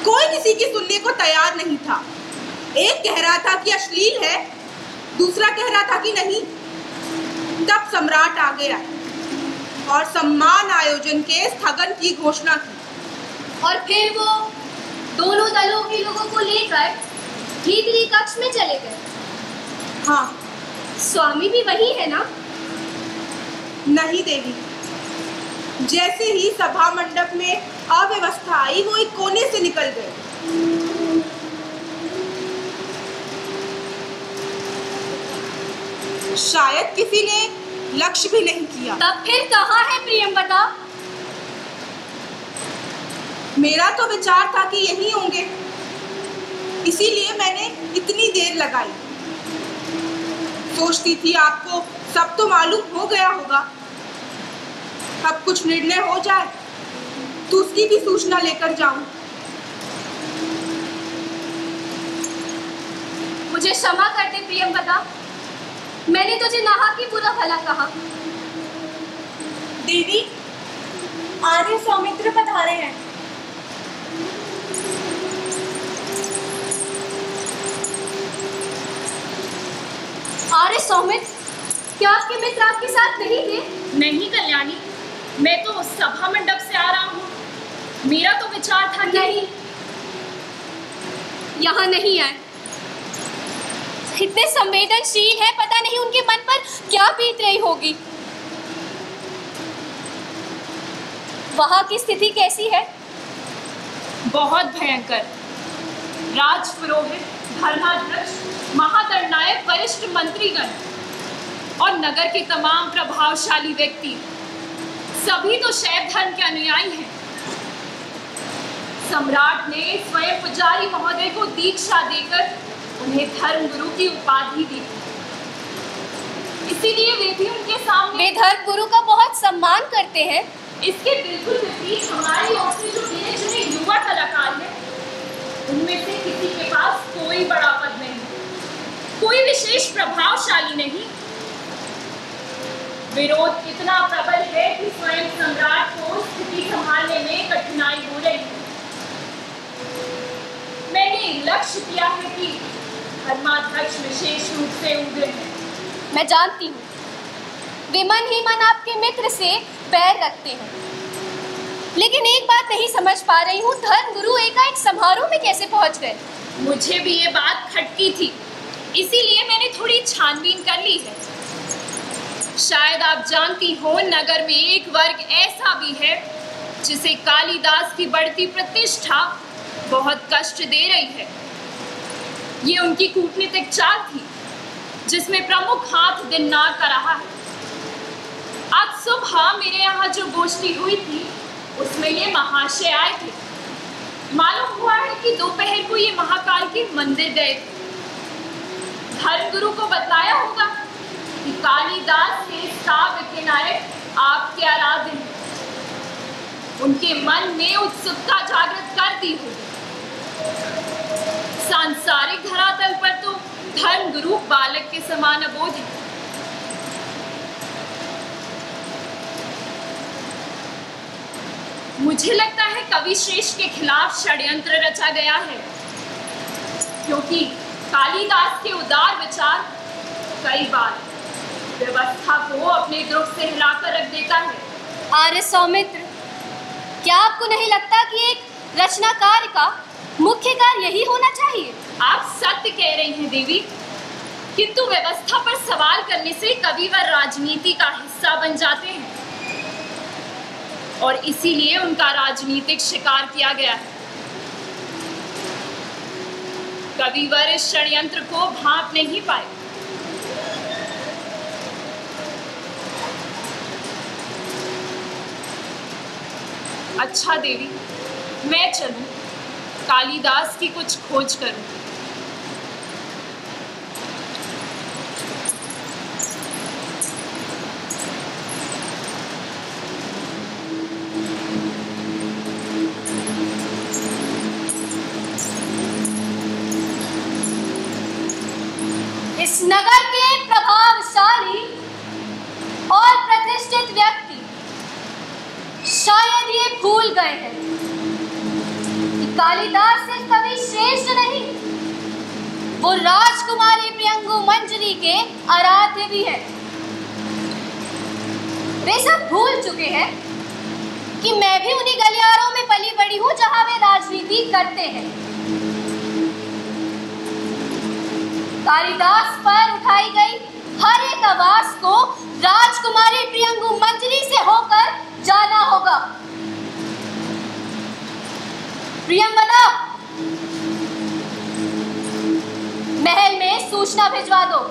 कोई किसी की सुनने को तैयार नहीं था। एक कह रहा था कि अश्लील है, दूसरा कह रहा था कि नहीं। तब सम्राट आगे आए और सम्मान आयोजन के स्थगन की घोषणा की। और फिर वो दोनों दलों के लोगों को लेकर भीतरी कक्ष में चले गए। हाँ, स्वामी भी वही है ना? नहीं देवी, जैसे ही सभा मंडप में अव्यवस्था आई वो एक कोने से निकल गए। शायद किसी ने लक्ष्य भी नहीं किया। तब फिर कहाँ है प्रियंवदा? मेरा तो विचार था कि यहीं होंगे, इसीलिए मैंने इतनी देर लगाई। सोचती थी आपको सब तो मालूम हो गया होगा, अब कुछ निर्णय हो जाए तो उसकी भी सूचना लेकर जाऊं। मुझे क्षमा कर दे प्रियंवदा, मैंने तुझे नाहक की बुरा भला कहा। देवी, आर्य सौमित्र पधारे हैं। आर्य सौमित्र, क्या आपके मित्र आपके साथ नहीं थे? नहीं कल्याणी, मैं तो सभा मंडप से आ रहा हूँ। मेरा तो विचार था कि नहीं, यहाँ नहीं आए। इतने संवेदनशील है, पता नहीं उनके मन पर क्या बीत रही होगी। वहां की स्थिति कैसी है? बहुत भयंकर। राज पुरोहित, धर्माध्यक्ष, महादंडनायक, वरिष्ठ मंत्रीगण और नगर के तमाम प्रभावशाली व्यक्ति सभी तो शैव धर्म के अनुयायी हैं। सम्राट ने स्वयं पुजारी महोदय को दीक्षा देकर उन्हें धर्म गुरु की उपाधि दी, इसीलिए वे भी उनके सामने। वे धर्म गुरु का बहुत सम्मान करते हैं। इसके बिल्कुल विपरीत हमारी ओर से जो गिने चुने युवा कलाकार हैं, उनमें से किसी के पास कोई बड़ा पद नहीं, कोई विशेष प्रभावशाली नहीं। विरोध इतना प्रबल है कि स्वयं सम्राट को स्थिति संभालने में कठिनाई हो रही है। मैंने लक्ष्य किया है कि धर्माध्यक्ष विशेष रूप से उग्र हैं। मैं जानती हूँ, वे मन ही मन आपके मित्र से पैर रखते हैं, लेकिन एक बात नहीं समझ पा रही हूँ, धर्म गुरु एकाएक समारोह में कैसे पहुँच गए? मुझे भी ये बात खटकी थी, इसीलिए मैंने थोड़ी छानबीन कर ली है। शायद आप जानती हो, नगर में एक वर्ग ऐसा भी है जिसे कालिदास की बढ़ती प्रतिष्ठा बहुत कष्ट दे रही है। ये उनकी कूटनीतिक चाल थी, जिसमें प्रमुख हाथ दिननार का रहा है। आज सुबह मेरे यहाँ जो गोष्ठी हुई थी, उसमें ये महाशय आए थे। मालूम हुआ है कि दोपहर को ये महाकाल के मंदिर गए थे। धर्मगुरु को बताया होगा कि कालिदास के काव्य के नायक आपके आराध्य हैं। उनके मन में उत्सुकता जागृत कर दी होगी। सांसारिक धरातल पर तो धर्मगुरु बालक के समान अबोध है। मुझे लगता है कवि श्रेष्ठ के खिलाफ षड्यंत्र रचा गया है, क्योंकि कालिदास के उदार विचार कई बार व्यवस्था को अपने द्रोह से हिलाकर रख देता है। आर्य सौमित्र, क्या आपको नहीं लगता कि एक रचनाकार का मुख्य कार्य यही होना चाहिए? आप सत्य कह रही हैं देवी, किंतु व्यवस्था पर सवाल करने से कविवर राजनीति का हिस्सा बन जाते हैं और इसीलिए उनका राजनीतिक शिकार किया गया है। कविवर इस षड्यंत्र को भांप नहीं पाए। अच्छा देवी, मैं चलूं, कालिदास की कुछ खोज करूं। इस नगर के प्रभावशाली और प्रतिष्ठित व्यक्ति शायद ये भूल गए हैं कि कालिदास सिर्फ कवि श्रेष्ठ नहीं, वो राजकुमारी प्रियंगु मंजरी के आराध्य भी हैं। वे सब भूल चुके हैं कि मैं भी उन्हीं गलियारों में पली बड़ी हूं जहां वे राजनीति करते हैं। कालिदास पर उठाई गई हर एक आवास को राजकुमारी प्रियंगु मंजरी से होकर जाना होगा। प्रियंवदा, महल में सूचना भिजवा दो।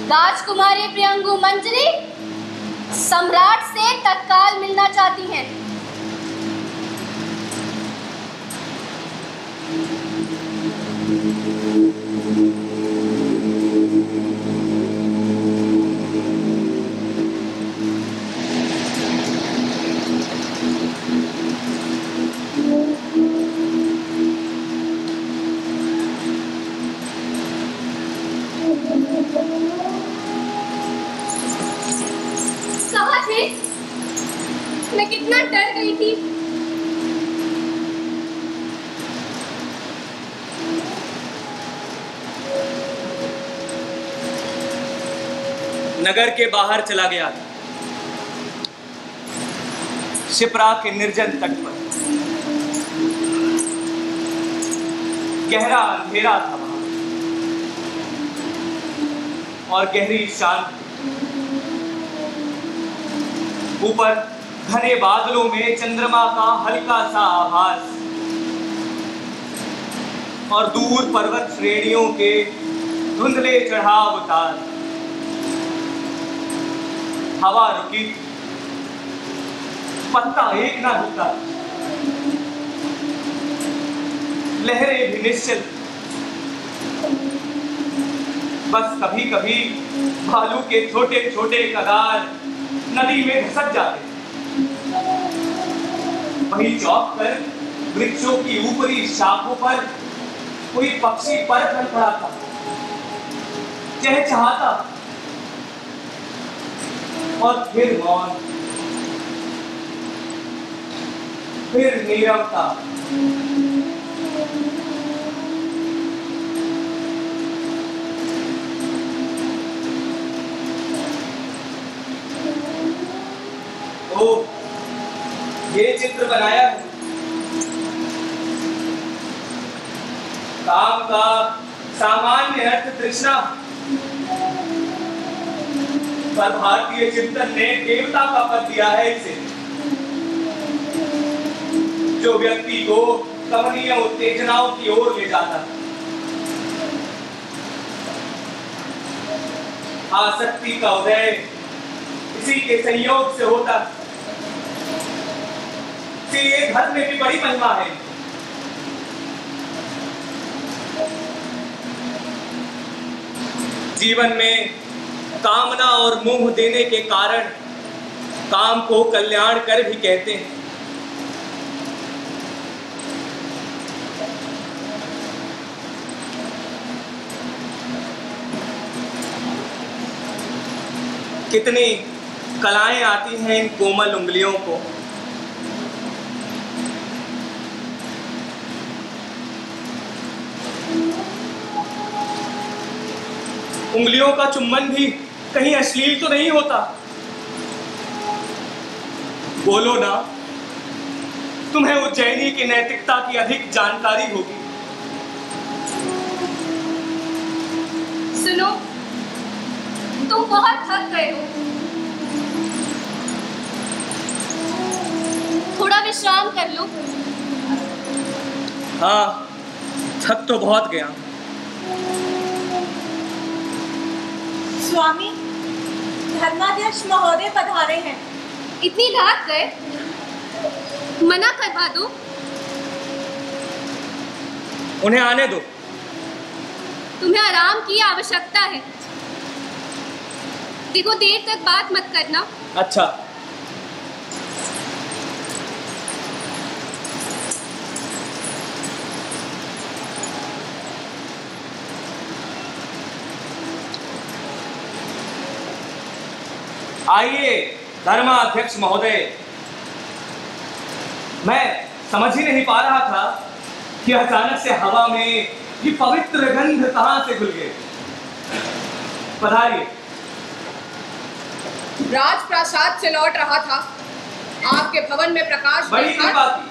राजकुमारी प्रियंगु मंजरी सम्राट से तत्काल मिलना चाहती हैं। कहाँ थे? मैं कितना डर गई थी। नगर के बाहर चला गया था, शिप्रा के निर्जन तट पर। गहरा अंधेरा था वहां और गहरी शांति। ऊपर घने बादलों में चंद्रमा का हल्का सा आभास और दूर पर्वत श्रेणियों के धुंधले चढ़ाव उतार। हवा रुकी, पत्ता एक ना हिलता, लहरें भी निश्चल। बस कभी कभी भालू के छोटे छोटे कगार नदी में धसक जाते। वहीं चौक पर वृक्षों की ऊपरी शाखों पर कोई पक्षी पर खड़ा था, चहचहाता और फिर मौन, फिर नीरवता। ओ, ये चित्र बनाया है काम का सामान्य अर्थ तृष्णा, पर भारतीय चिंतन ने देवता का पद दिया है इसे, जो व्यक्ति को कमनीय उत्तेजनाओं की ओर ले जाता है। आसक्ति का उदय इसी के संयोग से होता है। ये धर्म में भी बड़ी महिमा है। जीवन में कामना और मोह देने के कारण काम को कल्याण कर भी कहते हैं। कितनी कलाएं आती हैं इन कोमल उंगलियों को। उंगलियों का चुम्बन भी कहीं अश्लील तो नहीं होता? बोलो ना, तुम्हें उज्जैनी की नैतिकता की अधिक जानकारी होगी। सुनो, तुम बहुत थक गए हो, थोड़ा विश्राम कर लो। हाँ, थक तो बहुत गया। स्वामी, धर्माध्यक्ष महोदय पधारे हैं। इतनी रात गए, मना करवा दो। उन्हें आने दो। तुम्हें आराम की आवश्यकता है। देखो, देर तक बात मत करना। अच्छा। आइए धर्माध्यक्ष महोदय। मैं समझ ही नहीं पा रहा था कि अचानक से हवा में ये पवित्र गंध कहां से घुल गए। पधारिए। राजप्रासाद से लौट रहा था, आपके भवन में प्रकाश बड़ी कृपा की।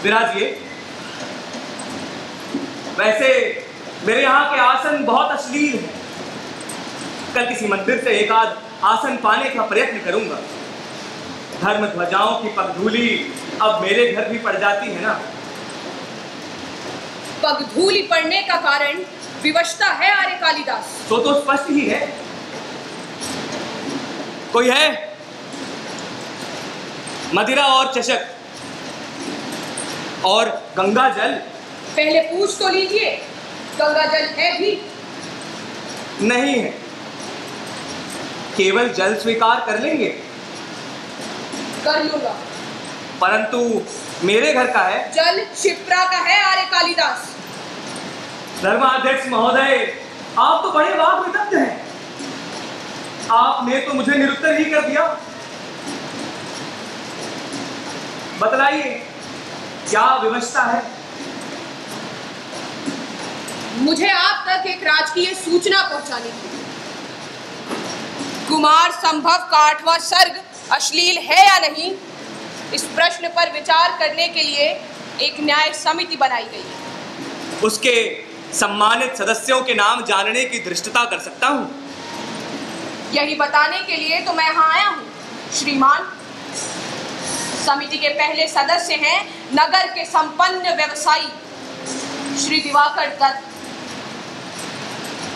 विराजिए। वैसे मेरे यहाँ के आसन बहुत अश्लील हैं। कल किसी मंदिर से एक आध आसन पाने का प्रयत्न करूंगा। धर्म ध्वजाओं की पगधूली अब मेरे घर भी पड़ जाती है ना। पगधूली पड़ने का कारण विवशता है आर्य कालिदास। तो स्पष्ट ही है। कोई है? मदिरा और चषक और गंगा जल। पहले पूछ तो लीजिए, गंगा जल है भी? नहीं है। केवल जल स्वीकार कर लेंगे? कर लूंगा। परंतु मेरे घर का है। जल क्षिप्रा का है आर्य कालिदास। धर्माध्यक्ष महोदय, आप तो बड़े वाद विदग्ध हैं। आपने तो मुझे निरुत्तर ही कर दिया। बतलाइए, क्या विवशता है? मुझे आप तक एक राजकीय सूचना पहुंचानी थी। कुमार संभव का 8वां सर्ग अश्लील है या नहीं, इस प्रश्न पर विचार करने के लिए एक न्याय समिति बनाई गई है। उसके सम्मानित सदस्यों के नाम जानने की धृष्टता कर सकता हूं? यही बताने के लिए तो मैं यहाँ आया हूँ श्रीमान। समिति के पहले सदस्य हैं नगर के संपन्न व्यवसायी श्री दिवाकर दत्त।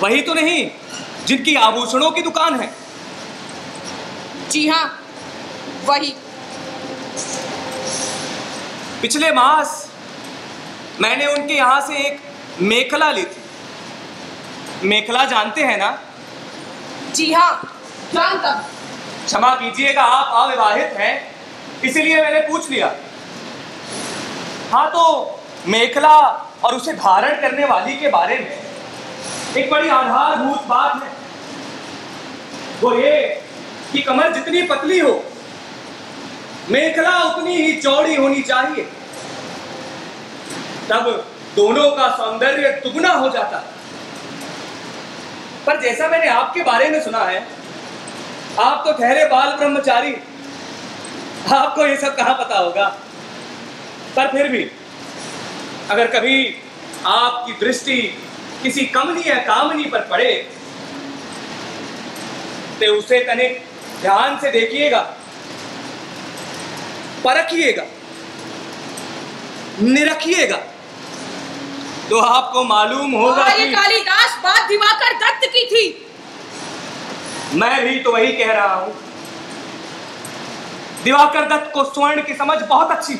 वही तो नहीं जिनकी आभूषणों की दुकान है? जी हाँ, वही। पिछले मास मैंने उनके यहाँ से एक मेखला ली थी। मेखला जानते हैं ना? जी हाँ, जानता हूं। क्षमा कीजिएगा, आप अविवाहित हैं, इसीलिए मैंने पूछ लिया। हाँ, तो मेखला और उसे धारण करने वाली के बारे में एक बड़ी आधारभूत बात है। वो ये कि कमर जितनी पतली हो, मेखला उतनी ही चौड़ी होनी चाहिए। तब दोनों का सौंदर्य दुगना हो जाता है। पर जैसा मैंने आपके बारे में सुना है, आप तो ठहरे बाल ब्रह्मचारी, आपको ये सब कहां पता होगा। पर फिर भी अगर कभी आपकी दृष्टि किसी कमनी या कामनी पर पड़े तो उसे तनिक ध्यान से देखिएगा, परखिएगा, निरखिएगा, तो आपको मालूम होगा कि कालिदास बात दिवाकर दत्त की थी। मैं भी तो वही कह रहा हूं। दिवाकर दत्त को स्वर्ण की समझ बहुत अच्छी।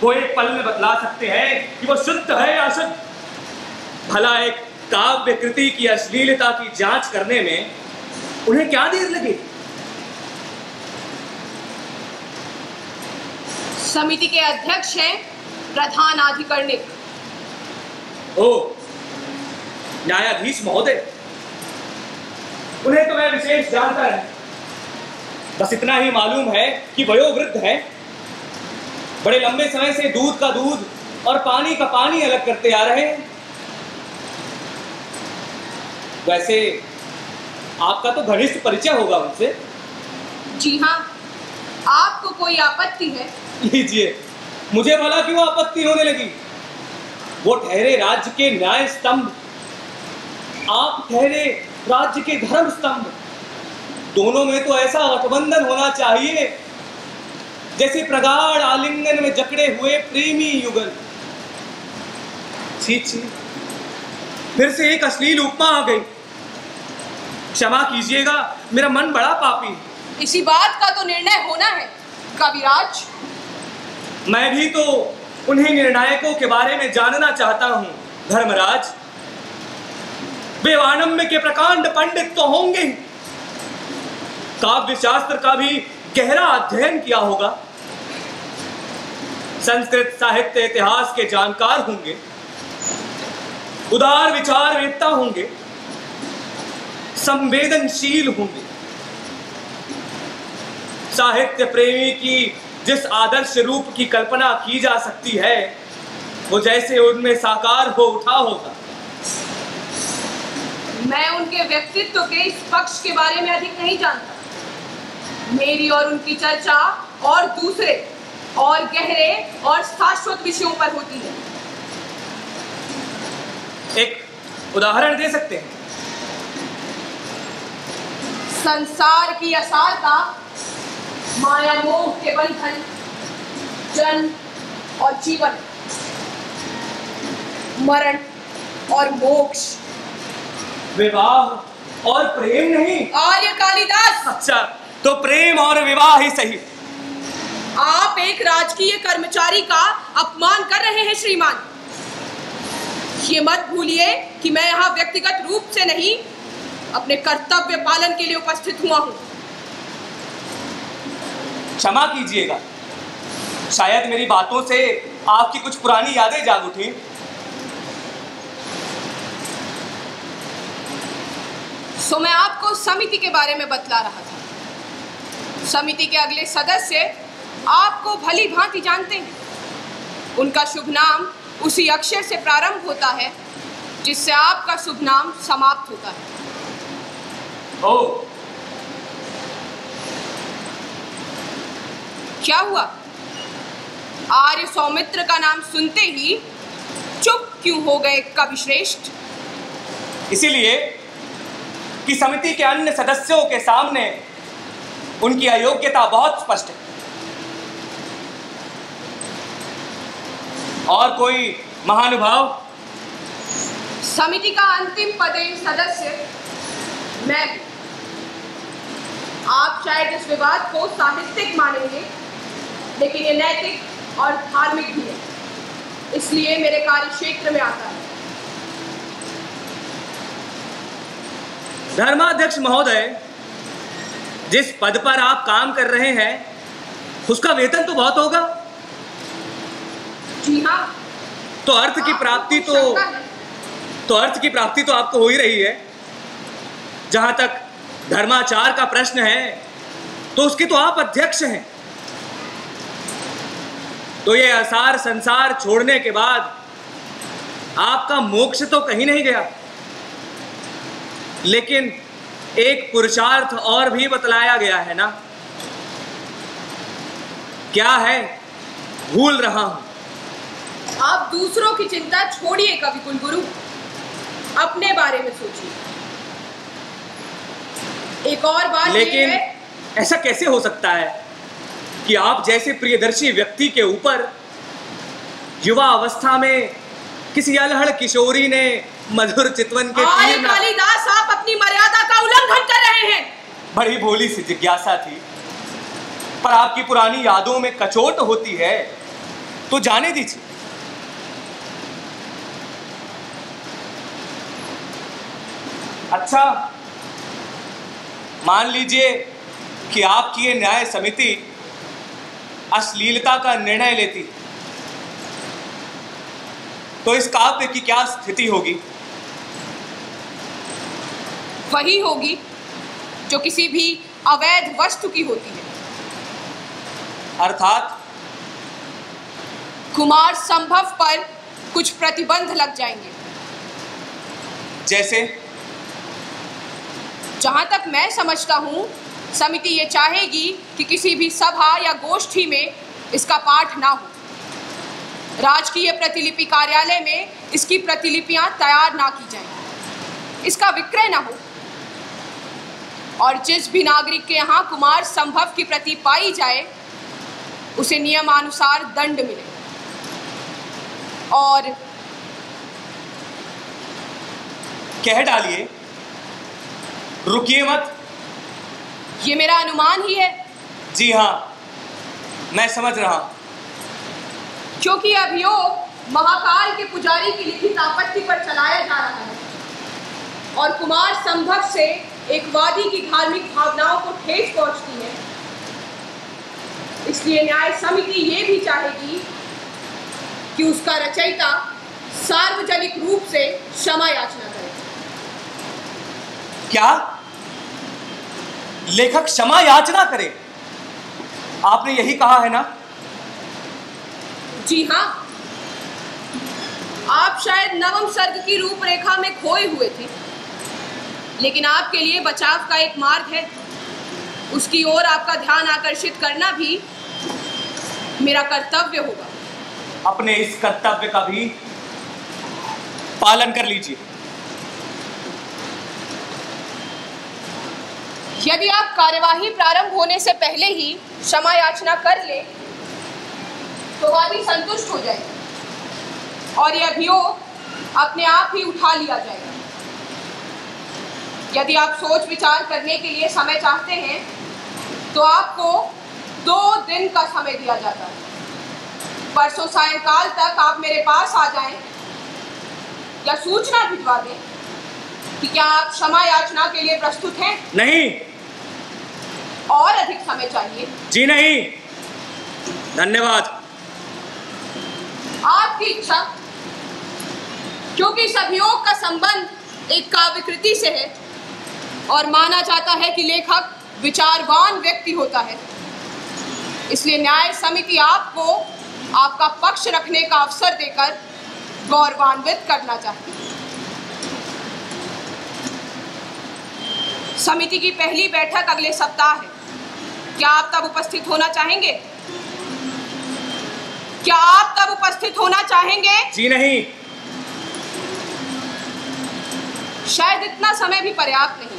वो एक पल में बतला सकते हैं कि वो शुद्ध है या अशुद्ध। भला एक काव्य कृति की अश्लीलता की जांच करने में उन्हें क्या देर लगी? समिति के अध्यक्ष हैं प्रधान अधिकरणिक। ओ, न्यायाधीश महोदय, उन्हें तो मैं विशेष जानता है। बस इतना ही मालूम है कि वयोवृद्ध है, बड़े लंबे समय से दूध का दूध और पानी का पानी अलग करते आ रहे हैं। वैसे आपका तो घनिष्ठ परिचय होगा उनसे? जी हाँ, आपको कोई आपत्ति है? लीजिए, मुझे भला क्यों आपत्ति होने लगी? वो ठहरे राज्य के न्याय स्तंभ, आप ठहरे राज्य के धर्म स्तंभ। दोनों में तो ऐसा गठबंधन होना चाहिए जैसे प्रगाढ़ आलिंगन में जकड़े हुए प्रेमी युगल। छी छी, फिर से एक अश्लील उपमा आ गई। क्षमा कीजिएगा, मेरा मन बड़ा पापी। इसी बात का तो निर्णय होना है कविराज। मैं भी तो उन्हीं निर्णायकों के बारे में जानना चाहता हूं धर्मराज। वे वानम्य के प्रकांड पंडित तो होंगे, काव्य शास्त्र का भी गहरा अध्ययन किया होगा, संस्कृत साहित्य इतिहास के जानकार होंगे, उदार विचार वेत्ता होंगे, संवेदनशील होंगे। साहित्य प्रेमी की जिस आदर्श रूप की कल्पना की जा सकती है, वो जैसे उनमें साकार हो उठा होगा। मैं उनके व्यक्तित्व के इस पक्ष के बारे में अधिक नहीं जानता। मेरी और उनकी चर्चा और दूसरे और गहरे और शाश्वत विषयों पर होती है। एक उदाहरण दे सकते हैं? संसार की असारता, माया मोह के बंधन, जन्म और जीवन, मरण और मोक्ष, विवाह और प्रेम नहीं। आर्य कालिदास, अच्छा, तो प्रेम और विवाह ही सही। आप एक राजकीय कर्मचारी का अपमान कर रहे हैं श्रीमान। ये मत भूलिए कि मैं यहाँ व्यक्तिगत रूप से नहीं, अपने कर्तव्य पालन के लिए उपस्थित हुआ हूँ। क्षमा कीजिएगा, शायद मेरी बातों से आपकी कुछ पुरानी यादें जाग उठी। सो मैं आपको समिति के बारे में बतला रहा था। समिति के अगले सदस्य आपको भली भांति जानते हैं। उनका शुभ नाम उसी अक्षर से प्रारंभ होता है जिससे आपका शुभ नाम समाप्त होता है। ओह, क्या हुआ? आर्य सौमित्र का नाम सुनते ही चुप क्यों हो गए कविश्रेष्ठ? इसीलिए कि समिति के अन्य सदस्यों के सामने उनकी अयोग्यता बहुत स्पष्ट है। और कोई महानुभाव? समिति का अंतिम पदेन सदस्य मैं भी। आप शायद इस विवाद को साहित्यिक मानेंगे, लेकिन ये नैतिक और धार्मिक भी है, इसलिए मेरे कार्य क्षेत्र में आता है। धर्माध्यक्ष महोदय, जिस पद पर आप काम कर रहे हैं उसका वेतन तो बहुत होगा। जी हाँ। तो अर्थ की प्राप्ति तो आपको हो ही रही है। जहां तक धर्माचार का प्रश्न है तो उसके तो आप अध्यक्ष हैं। तो ये असार संसार छोड़ने के बाद आपका मोक्ष तो कहीं नहीं गया, लेकिन एक पुरुषार्थ और भी बतलाया गया है ना। क्या है? भूल रहा हूं। आप दूसरों की चिंता छोड़िए कवि कुलगुरु, अपने बारे में सोचिए। एक और बात लेकिन है, ऐसा कैसे हो सकता है कि आप जैसे प्रियदर्शी व्यक्ति के ऊपर युवा अवस्था में किसी अलहड़ किशोरी ने मधुर चितवन के आर्य तीर न... कालिदास, आप अपनी मर्यादा का उल्लंघन कर रहे हैं। बड़ी भोली सी जिज्ञासा थी, पर आपकी पुरानी यादों में कचोट होती है तो जाने दीजिए। अच्छा, मान लीजिए कि आपकी ये न्याय समिति अश्लीलता का निर्णय लेती, तो इस काव्य की क्या स्थिति होगी? वही होगी जो किसी भी अवैध वस्तु की होती है। अर्थात कुमार संभव पर कुछ प्रतिबंध लग जाएंगे। जैसे? जहां तक मैं समझता हूं, समिति ये चाहेगी कि किसी भी सभा या गोष्ठी में इसका पाठ ना हो। राजकीय प्रतिलिपि कार्यालय में इसकी प्रतिलिपियां तैयार ना की जाएं, इसका विक्रय ना हो, और जिस भी नागरिक के यहाँ कुमार संभव की प्रति पाई जाए उसे नियमानुसार दंड मिले। और कह डालिए, रुकिए मत। ये मेरा अनुमान ही है। जी हाँ, मैं समझ रहा हूं। क्योंकि अभियोग महाकाल के पुजारी की लिखित आपत्ति पर चलाया जा रहा है और कुमार संभव से एक वादी की धार्मिक भावनाओं को ठेस पहुंचती है, इसलिए न्याय समिति ये भी चाहेगी कि उसका रचयिता सार्वजनिक रूप से क्षमा याचना करे। क्या? लेखक क्षमा याचना करे? आपने यही कहा है ना? जी हाँ। आप शायद नवम सर्ग की रूपरेखा में खोए हुए थे, लेकिन आपके लिए बचाव का एक मार्ग है। उसकी ओर आपका ध्यान आकर्षित करना भी मेरा कर्तव्य होगा। अपने इस कर्तव्य का भी पालन कर लीजिए। यदि आप कार्यवाही प्रारंभ होने से पहले ही क्षमा याचना कर ले तो वादी संतुष्ट हो जाएगा और यह अभियोग अपने आप ही उठा लिया जाएगा। यदि आप सोच विचार करने के लिए समय चाहते हैं तो आपको 2 दिन का समय दिया जाता है। परसों सायंकाल तक आप मेरे पास आ जाएं या सूचना भिजवा दें कि क्या आप क्षमा याचना के लिए प्रस्तुत हैं? नहीं। और अधिक समय चाहिए? जी नहीं, धन्यवाद। आपकी इच्छा। क्योंकि इस अभियोग का संबंध एक काव्यकृति से है और माना जाता है कि लेखक विचारवान व्यक्ति होता है, इसलिए न्याय समिति आपको आपका पक्ष रखने का अवसर देकर गौरवान्वित करना चाहती है। समिति की पहली बैठक अगले सप्ताह है। क्या आप तब उपस्थित होना चाहेंगे? क्या आप तब उपस्थित होना चाहेंगे? जी नहीं। शायद इतना समय भी पर्याप्त नहीं।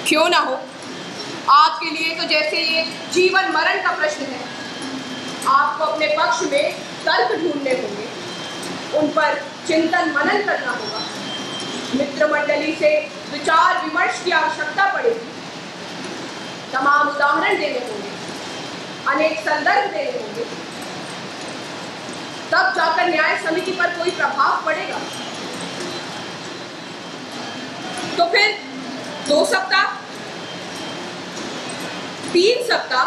क्यों ना हो, आपके लिए तो जैसे ये जीवन मरण का प्रश्न है। आपको अपने पक्ष में तर्क ढूंढने होंगे, उन पर चिंतन मनन करना होगा, मित्र मंडली से विचार विमर्श की आवश्यकता पड़ेगी, तमाम उदाहरण देने होंगे, अनेक संदर्भ देने होंगे, तब जाकर न्याय समिति पर कोई प्रभाव पड़ेगा। तो फिर 2 सप्ताह, 3 सप्ताह।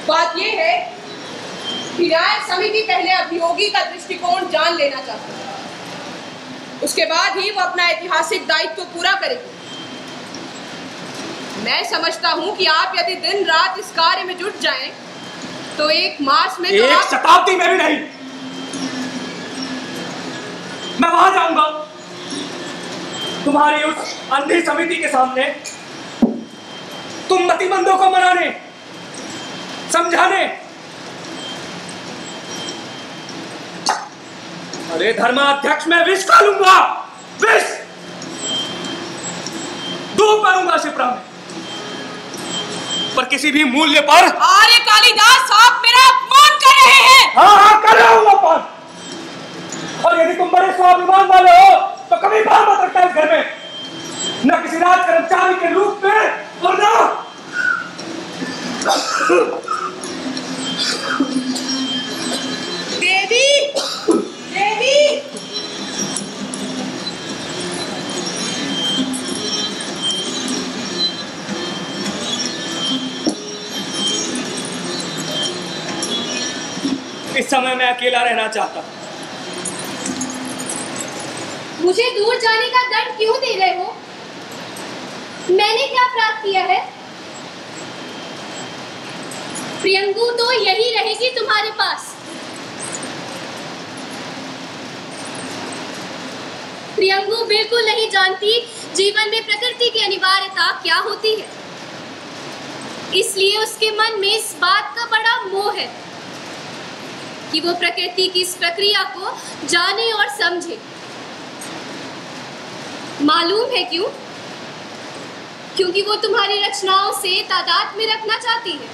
बात यह है कि न्याय समिति पहले अभियोगी का दृष्टिकोण जान लेना चाहती है, उसके बाद ही वो अपना ऐतिहासिक दायित्व पूरा करेगी। मैं समझता हूं कि आप यदि दिन रात इस कार्य में जुट जाएं, तो 1 मास में तो 1 शताब्दी में भी नहीं। मैं वहां जाऊंगा तुम्हारी उस अंधी समिति के सामने, तुम मतिमंदों को मनाने, समझाने। अरे धर्माध्यक्ष, मैं विष खा लूंगा, विष डूब मारूंगा शिप्रा में, पर किसी भी मूल्य पर। आर्य कालिदास, आप मेरा अपमान कर रहे हैं। हाँ, कर रहा हूं अपमान। और यदि तुम बड़े स्वाभिमान वाले हो तो कभी भाव मत रखता इस घर में, न किसी राज कर्मचारी के रूप में और न देवी, देवी। इस समय मैं अकेला रहना चाहता हूं। मुझे दूर जाने का दंड क्यों दे रहे हो? मैंने क्या अपराध किया है? प्रियंगू तो यही रहेगी तुम्हारे पास। प्रियंगू बिल्कुल नहीं जानती जीवन में प्रकृति की अनिवार्यता क्या होती है, इसलिए उसके मन में इस बात का बड़ा मोह है कि वो प्रकृति की इस प्रक्रिया को जाने और समझे। मालूम है क्यों? क्योंकि वो तुम्हारी रचनाओं से तादाद में रखना चाहती है।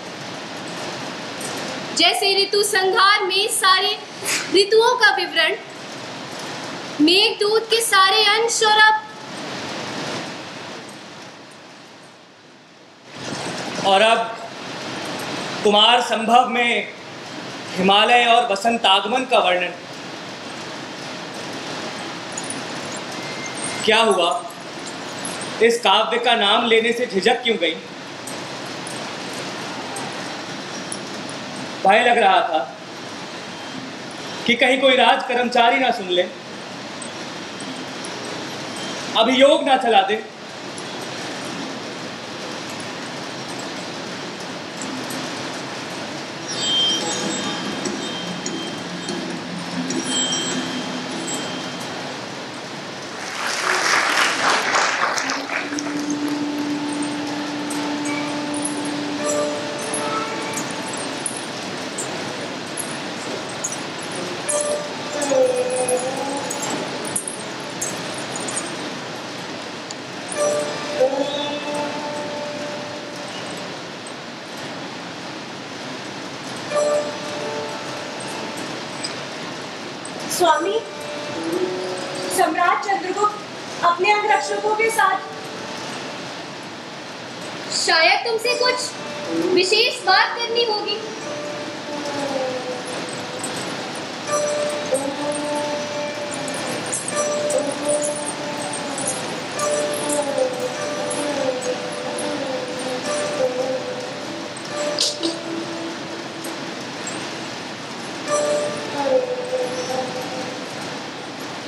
जैसे ऋतु संहार में सारे ऋतुओं का विवरण, मेघदूत के सारे अंश और अब कुमार संभव में हिमालय और वसंत आगमन का वर्णन। क्या हुआ? इस काव्य का नाम लेने से झिझक क्यों गई? भय लग रहा था कि कहीं कोई राज कर्मचारी ना सुन ले, अभियोग ना चला दे। सम्राट चंद्रगुप्त अपने अंगरक्षकों के साथ। शायद तुमसे कुछ विशेष बात करनी होगी।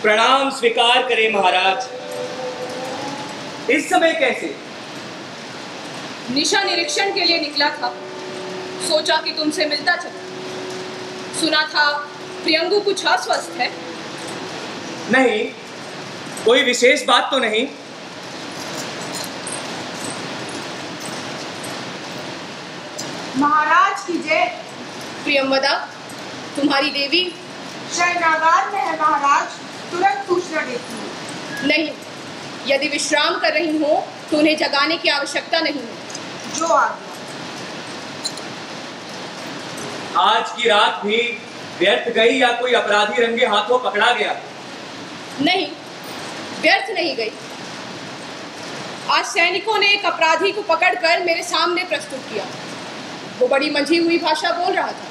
प्रणाम स्वीकार करें महाराज। इस समय कैसे? निशा निरीक्षण के लिए निकला था, सोचा कि तुमसे मिलता चला। सुना था प्रियंगु कुछ अस्वस्थ है। नहीं, कोई विशेष बात तो नहीं। महाराज की जय। प्रियंवदा, तुम्हारी देवी शयनागार में है महाराज, तुरंत सूचना देती हूँ। नहीं, यदि विश्राम कर रही हो तो उन्हें जगाने की आवश्यकता नहीं है। जो आ गया। आज की रात भी व्यर्थ गई या कोई अपराधी रंगे हाथों पकड़ा गया? नहीं, व्यर्थ नहीं गई। आज सैनिकों ने एक अपराधी को पकड़कर मेरे सामने प्रस्तुत किया। वो बड़ी मंझी हुई भाषा बोल रहा था।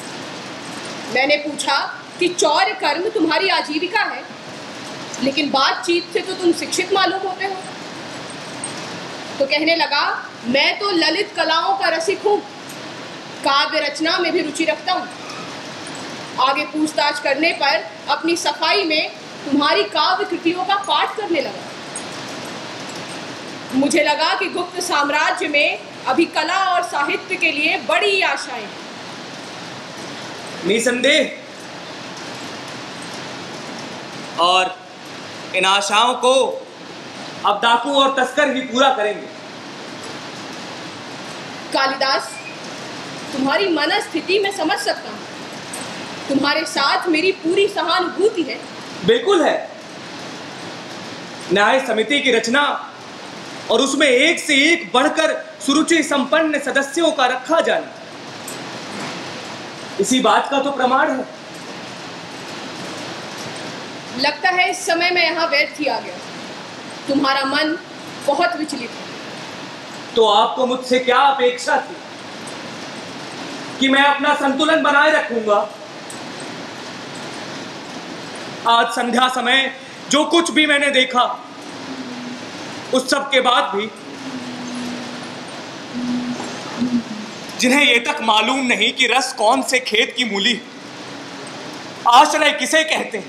मैंने पूछा कि चौर्य कर्म तुम्हारी आजीविका है, लेकिन बातचीत से तो तुम शिक्षित मालूम होते हो। तो कहने लगा, मैं तो ललित कलाओं का रसिक हूँ, काव्य रचना में भी रुचि रखता हूँ। आगे पूछताछ करने पर अपनी सफाई में तुम्हारी काव्य कृतियों का पाठ करने लगा। मुझे लगा कि गुप्त साम्राज्य में अभी कला और साहित्य के लिए बड़ी आशाएं हैं। निसंदेह, और इन आशाओं को अब डाकू और तस्कर ही पूरा करेंगे। कालिदास, तुम्हारी मनस्थिति मैं समझ सकता हूँ। तुम्हारे साथ मेरी पूरी सहानुभूति है। बिल्कुल है। न्याय समिति की रचना और उसमें एक से एक बढ़कर सुरुचि संपन्न सदस्यों का रखा जाना, इसी बात का तो प्रमाण है। लगता है इस समय मैं यहाँ व्यर्थ ही आ गया। तुम्हारा मन बहुत विचलित है। तो आपको मुझसे क्या अपेक्षा थी कि मैं अपना संतुलन बनाए रखूंगा? आज संध्या समय जो कुछ भी मैंने देखा, उस सब के बाद भी जिन्हें ये तक मालूम नहीं कि रस कौन से खेत की मूली, आश्रय किसे कहते हैं,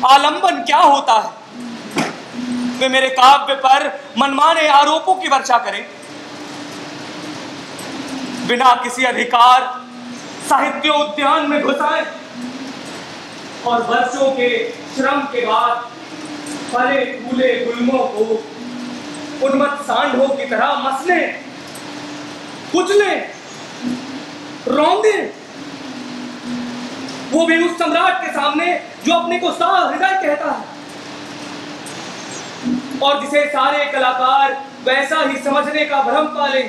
आलंबन क्या होता है, वे मेरे काव्य पर मनमाने आरोपों की वर्षा करें। बिना किसी अधिकार साहित्य उद्यान में घुसाएं और वर्षों के श्रम के बाद फले फूले गुल्मों को उन्मत्त सांडों की तरह मसले, कुचले, रौंदे, वो भी उस सम्राट के सामने जो अपने को सहृदय कहता है और जिसे सारे कलाकार वैसा ही समझने का भ्रम पाले।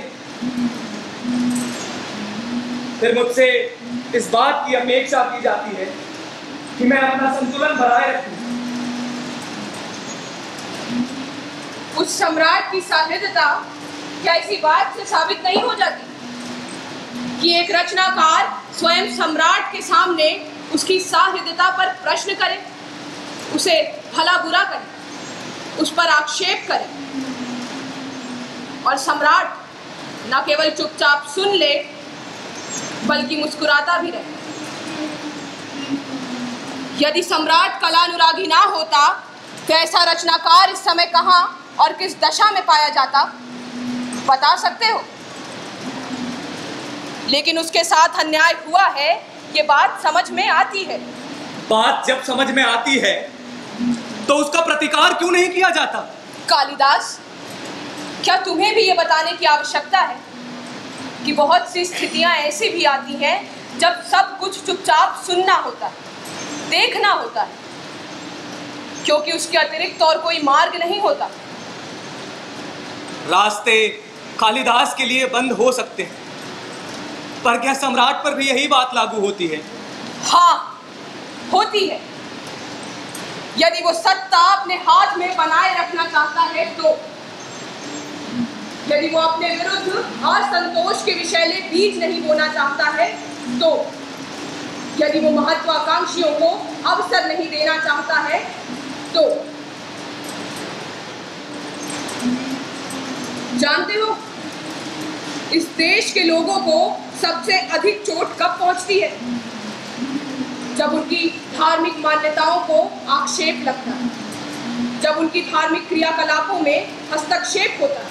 फिर मुझसे इस बात की अपेक्षा की जाती है कि मैं अपना संतुलन बनाए रखूं। उस सम्राट की सहृदयता क्या इसी बात से साबित नहीं हो जाती कि एक रचनाकार स्वयं सम्राट के सामने उसकी सहृदयता पर प्रश्न करे, उसे भला बुरा करे, उस पर आक्षेप करे, और सम्राट न केवल चुपचाप सुन ले बल्कि मुस्कुराता भी रहे। यदि सम्राट कलानुरागी ना होता तो ऐसा रचनाकार इस समय कहाँ और किस दशा में पाया जाता, बता सकते हो? लेकिन उसके साथ अन्याय हुआ है, ये बात समझ में आती है। बात जब समझ में आती है तो उसका प्रतिकार क्यों नहीं किया जाता? कालिदास, क्या तुम्हें भी ये बताने की आवश्यकता है कि बहुत सी स्थितियां ऐसी भी आती हैं जब सब कुछ चुपचाप सुनना होता है, देखना होता है, क्योंकि उसके अतिरिक्त और कोई मार्ग नहीं होता। रास्ते कालिदास के लिए बंद हो सकते हैं, पर क्या सम्राट पर भी यही बात लागू होती है? हाँ, होती है। यदि वो सत्ता अपने हाथ में बनाए रखना चाहता है तो, यदि वो अपने विरुद्ध असंतोष के विषैले बीज नहीं बोना चाहता है तो, यदि वो महत्वाकांक्षियों को अवसर नहीं देना चाहता है तो, जानते हो इस देश के लोगों को सबसे अधिक चोट कब पहुंचती है? जब उनकी धार्मिक मान्यताओं को आक्षेप लगता है, जब उनकी धार्मिक क्रियाकलापों में हस्तक्षेप होता है।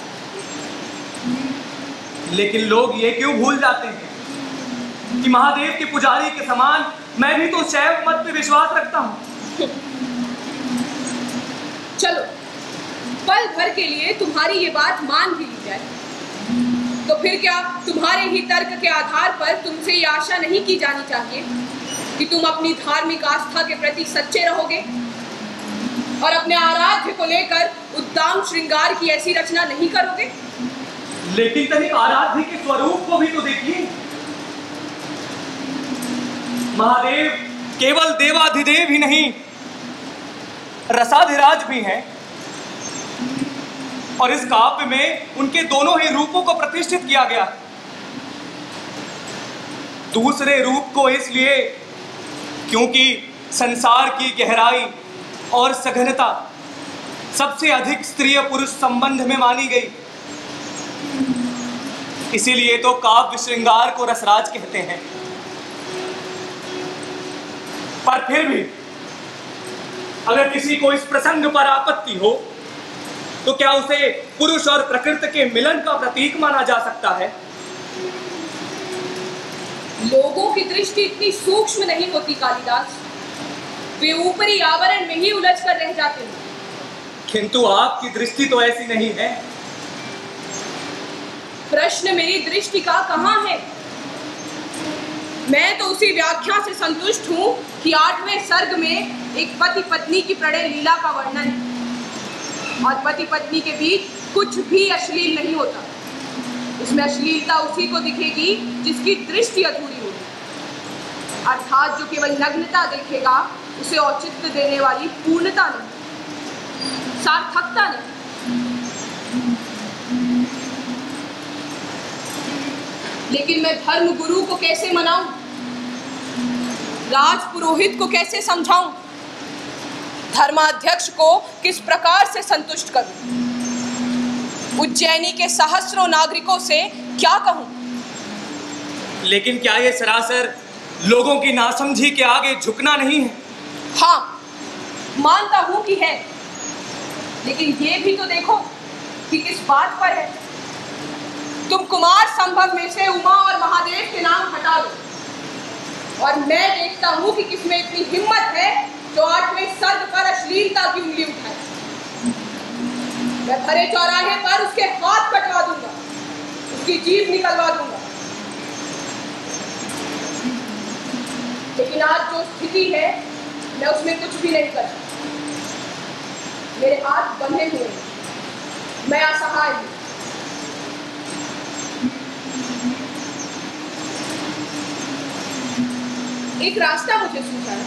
लेकिन लोग ये क्यों भूल जाते हैं कि महादेव के पुजारी के समान मैं भी तो शैव मत पे विश्वास रखता हूं। चलो पल भर के लिए तुम्हारी ये बात मान भी ली जाए तो फिर क्या तुम्हारे ही तर्क के आधार पर तुमसे ये आशा नहीं की जानी चाहिए कि तुम अपनी धार्मिक आस्था के प्रति सच्चे रहोगे और अपने आराध्य को लेकर उद्दाम श्रृंगार की ऐसी रचना नहीं करोगे? लेकिन तनिक आराध्य के स्वरूप को भी तो देखिए। महादेव केवल देवाधिदेव ही नहीं, रसाधिराज भी हैं और इस काव्य में उनके दोनों ही रूपों को प्रतिष्ठित किया गया। दूसरे रूप को इसलिए क्योंकि संसार की गहराई और सघनता सबसे अधिक स्त्री पुरुष संबंध में मानी गई, इसीलिए तो काव्य श्रृंगार को रसराज कहते हैं। पर फिर भी अगर किसी को इस प्रसंग पर आपत्ति हो तो क्या उसे पुरुष और प्रकृति के मिलन का प्रतीक माना जा सकता है? लोगों की दृष्टि इतनी सूक्ष्म नहीं होती कालिदास, वे ऊपरी आवरण में ही उलझ कर रह जाते हैं। किंतु आपकी दृष्टि तो ऐसी नहीं है। प्रश्न मेरी दृष्टि का कहाँ है? मैं तो उसी व्याख्या से संतुष्ट हूँ कि 8वें सर्ग में एक पति पत्नी की प्रणय लीला का वर्णन है और पति पत्नी के बीच कुछ भी अश्लील नहीं होता। इसमें अश्लीलता उसी को दिखेगी जिसकी दृष्टि अधूरी होगी, अर्थात जो केवल नग्नता देखेगा उसे औचित्य देने वाली पूर्णता नहीं, सार्थकता नहीं। लेकिन मैं धर्म गुरु को कैसे मनाऊं? राज पुरोहित को कैसे समझाऊं? धर्माध्यक्ष को किस प्रकार से संतुष्ट करूं? उज्जैनी के सहस्रों नागरिकों से क्या कहूं? लेकिन क्या ये सरासर लोगों की नासमझी के आगे झुकना नहीं है? हाँ, मानता हूं कि है, लेकिन ये भी तो देखो कि किस बात पर है। तुम कुमार संभव में से उमा और महादेव के नाम हटा दो और मैं देखता हूं कि किसमें इतनी हिम्मत है जो 8वें सर्ग पर अश्लीलता की उंगली उठाए। मैं भरे चौराहे पर उसके हाथ कटवा दूंगा, उसकी जीभ निकलवा दूंगा। लेकिन आज जो स्थिति है मैं उसमें कुछ भी नहीं कर सकता। मेरे हाथ बंधे हुए हैं, मैं असहाय हूं। एक रास्ता मुझे सूझा है।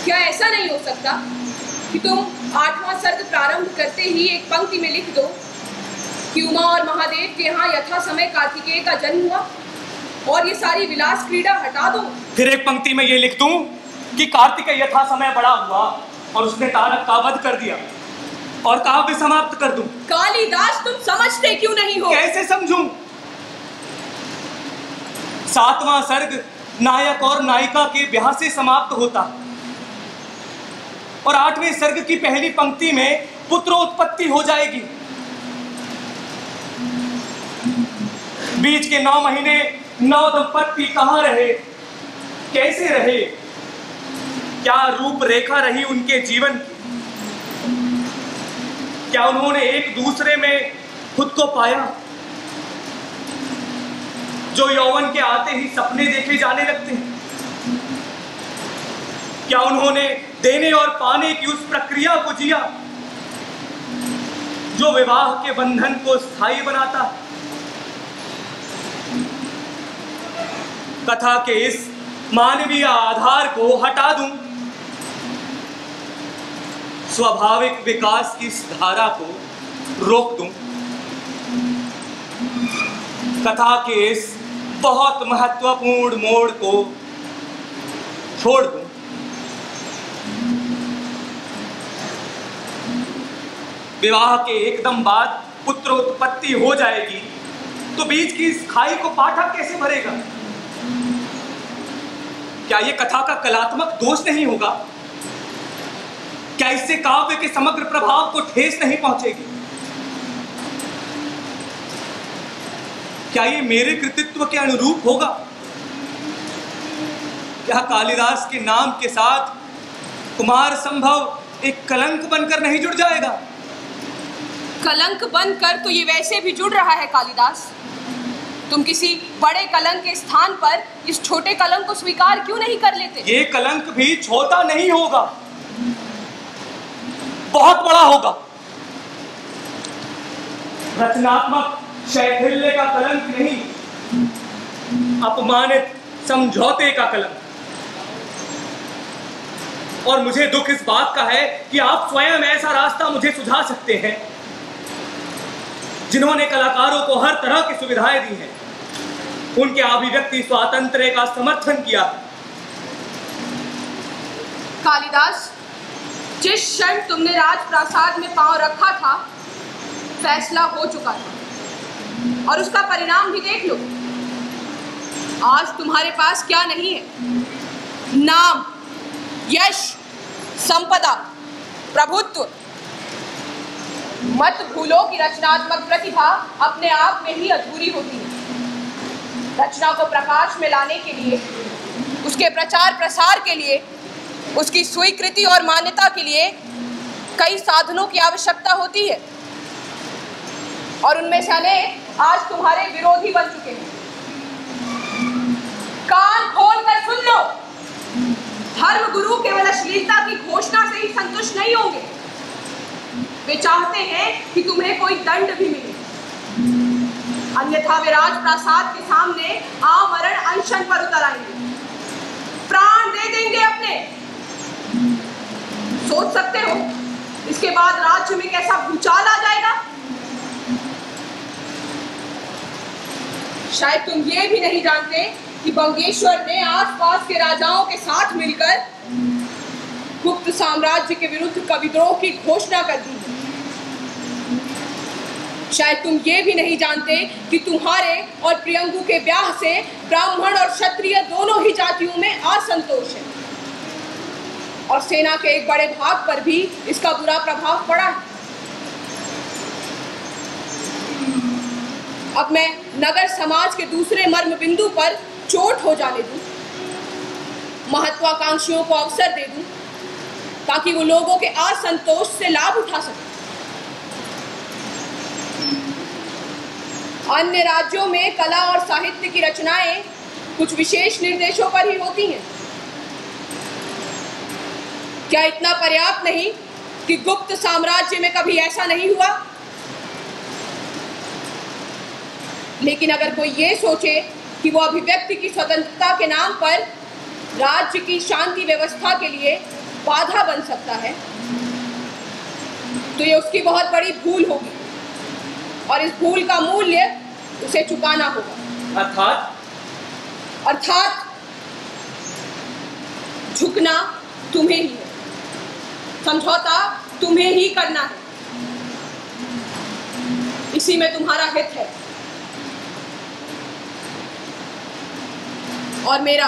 क्या ऐसा नहीं हो सकता कि तुम 8वां सर्ग प्रारंभ करते ही एक पंक्ति में लिख दो कि उमा और महादेव के यहाँ यथा समय कार्तिकेय का जन्म हुआ और ये सारी विलास क्रीड़ा हटा दो? फिर एक पंक्ति में ये लिख दूं कि कार्तिकेय यथा समय बड़ा हुआ और उसने तारक का वध कर दिया और काव्य समाप्त कर दूं। कालिदास, तुम समझते क्यों नहीं हो? कैसे समझूं? 7वां सर्ग नायक और नायिका के ब्याह से समाप्त होता और 8वें सर्ग की पहली पंक्ति में पुत्रोत्पत्ति हो जाएगी। बीच के 9 महीने 9 दंपत्ति कहाँ रहे, कैसे रहे, क्या रूपरेखा रही उनके जीवन की? क्या उन्होंने एक दूसरे में खुद को पाया? जो यौवन के आते ही सपने देखे जाने लगते हैं। क्या उन्होंने देने और पाने की उस प्रक्रिया को जिया जो विवाह के बंधन को स्थायी बनाता है? कथा के इस मानवीय आधार को हटा दूं स्वाभाविक विकास की इस धारा को रोक दूं, कथा के इस बहुत महत्वपूर्ण मोड़ को छोड़ दूं, विवाह के एकदम बाद पुत्र उत्पत्ति हो जाएगी तो बीच की इस खाई को पाठक कैसे भरेगा? क्या यह कथा का कलात्मक दोष नहीं होगा? क्या इससे काव्य के समग्र प्रभाव को ठेस नहीं पहुंचेगी? क्या ये मेरे कृतित्व के अनुरूप होगा? क्या कालिदास के नाम के साथ कुमार संभव एक कलंक बनकर नहीं जुड़ जाएगा? कलंक बनकर तो ये वैसे भी जुड़ रहा है कालिदास। तुम किसी बड़े कलंक के स्थान पर इस छोटे कलंक को स्वीकार क्यों नहीं कर लेते? ये कलंक भी छोटा नहीं होगा, बहुत बड़ा होगा। रचनात्मक शैथिल्य का कलंक नहीं, अपमानित समझौते का कलंक। और मुझे दुख इस बात का है कि आप स्वयं ऐसा रास्ता मुझे सुझा सकते हैं जिन्होंने कलाकारों को हर तरह की सुविधाएं दी हैं, उनके अभिव्यक्ति स्वातंत्र्य का समर्थन किया। कालिदास, जिस क्षण तुमने राजप्रासाद में पांव रखा था, फैसला हो चुका था और उसका परिणाम भी देख लो। आज तुम्हारे पास क्या नहीं है? नाम, यश, संपदा, प्रभुत्व। मत भूलो कि रचनात्मक प्रतिभा अपने आप में ही अधूरी होती है। रचना को प्रकाश में लाने के लिए, उसके प्रचार प्रसार के लिए, उसकी स्वीकृति और मान्यता के लिए कई साधनों की आवश्यकता होती है और उनमें से अनेक आज तुम्हारे विरोधी बन चुके हैं। कान खोलकर सुन लो, धर्म गुरु केवल अश्लीलता की घोषणा से ही संतुष्ट नहीं होंगे। वे चाहते हैं कि तुम्हें कोई दंड भी मिले, अन्यथा वे राजप्रासाद के सामने आमरण अनशन पर उतर आएंगे, प्राण दे देंगे अपने। सोच सकते हो इसके बाद राज्य में कैसा भूचाल आ जाएगा? शायद तुम ये भी नहीं जानते कि बंगेश्वर ने आसपास के राजाओं के साथ मिलकर गुप्त साम्राज्य के विरुद्ध कविद्रोह की घोषणा कर दी। शायद तुम ये भी नहीं जानते कि तुम्हारे और प्रियंगु के ब्याह से ब्राह्मण और क्षत्रिय दोनों ही जातियों में असंतोष है और सेना के एक बड़े भाग पर भी इसका बुरा प्रभाव पड़ा है। अब मैं नगर समाज के दूसरे मर्म बिंदु पर चोट हो जाने दूं, महत्वाकांक्षियों को अवसर दे दूं ताकि वो लोगों के असंतोष से लाभ उठा सकें। अन्य राज्यों में कला और साहित्य की रचनाएं कुछ विशेष निर्देशों पर ही होती हैं। क्या इतना पर्याप्त नहीं कि गुप्त साम्राज्य में कभी ऐसा नहीं हुआ? लेकिन अगर कोई ये सोचे कि वो अभिव्यक्ति की स्वतंत्रता के नाम पर राज्य की शांति व्यवस्था के लिए बाधा बन सकता है, तो ये उसकी बहुत बड़ी भूल होगी और इस भूल का मूल्य उसे चुकाना होगा। अर्थात झुकना तुम्हें ही है, समझौता तुम्हें ही करना है, इसी में तुम्हारा हित है और मेरा।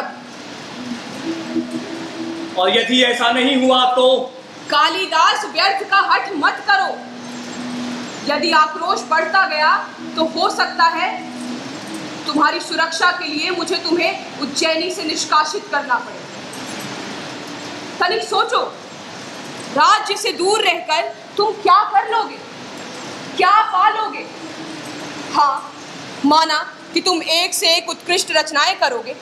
और यदि ऐसा नहीं हुआ तो? कालिदास, व्यर्थ का हठ मत करो। यदि आक्रोश बढ़ता गया तो हो सकता है तुम्हारी सुरक्षा के लिए मुझे तुम्हें उज्जैनी से निष्कासित करना पड़े। तनिक सोचो, राज्य से दूर रहकर तुम क्या कर लोगे, क्या पालोगे? हाँ, माना कि तुम एक से एक उत्कृष्ट रचनाएं करोगे,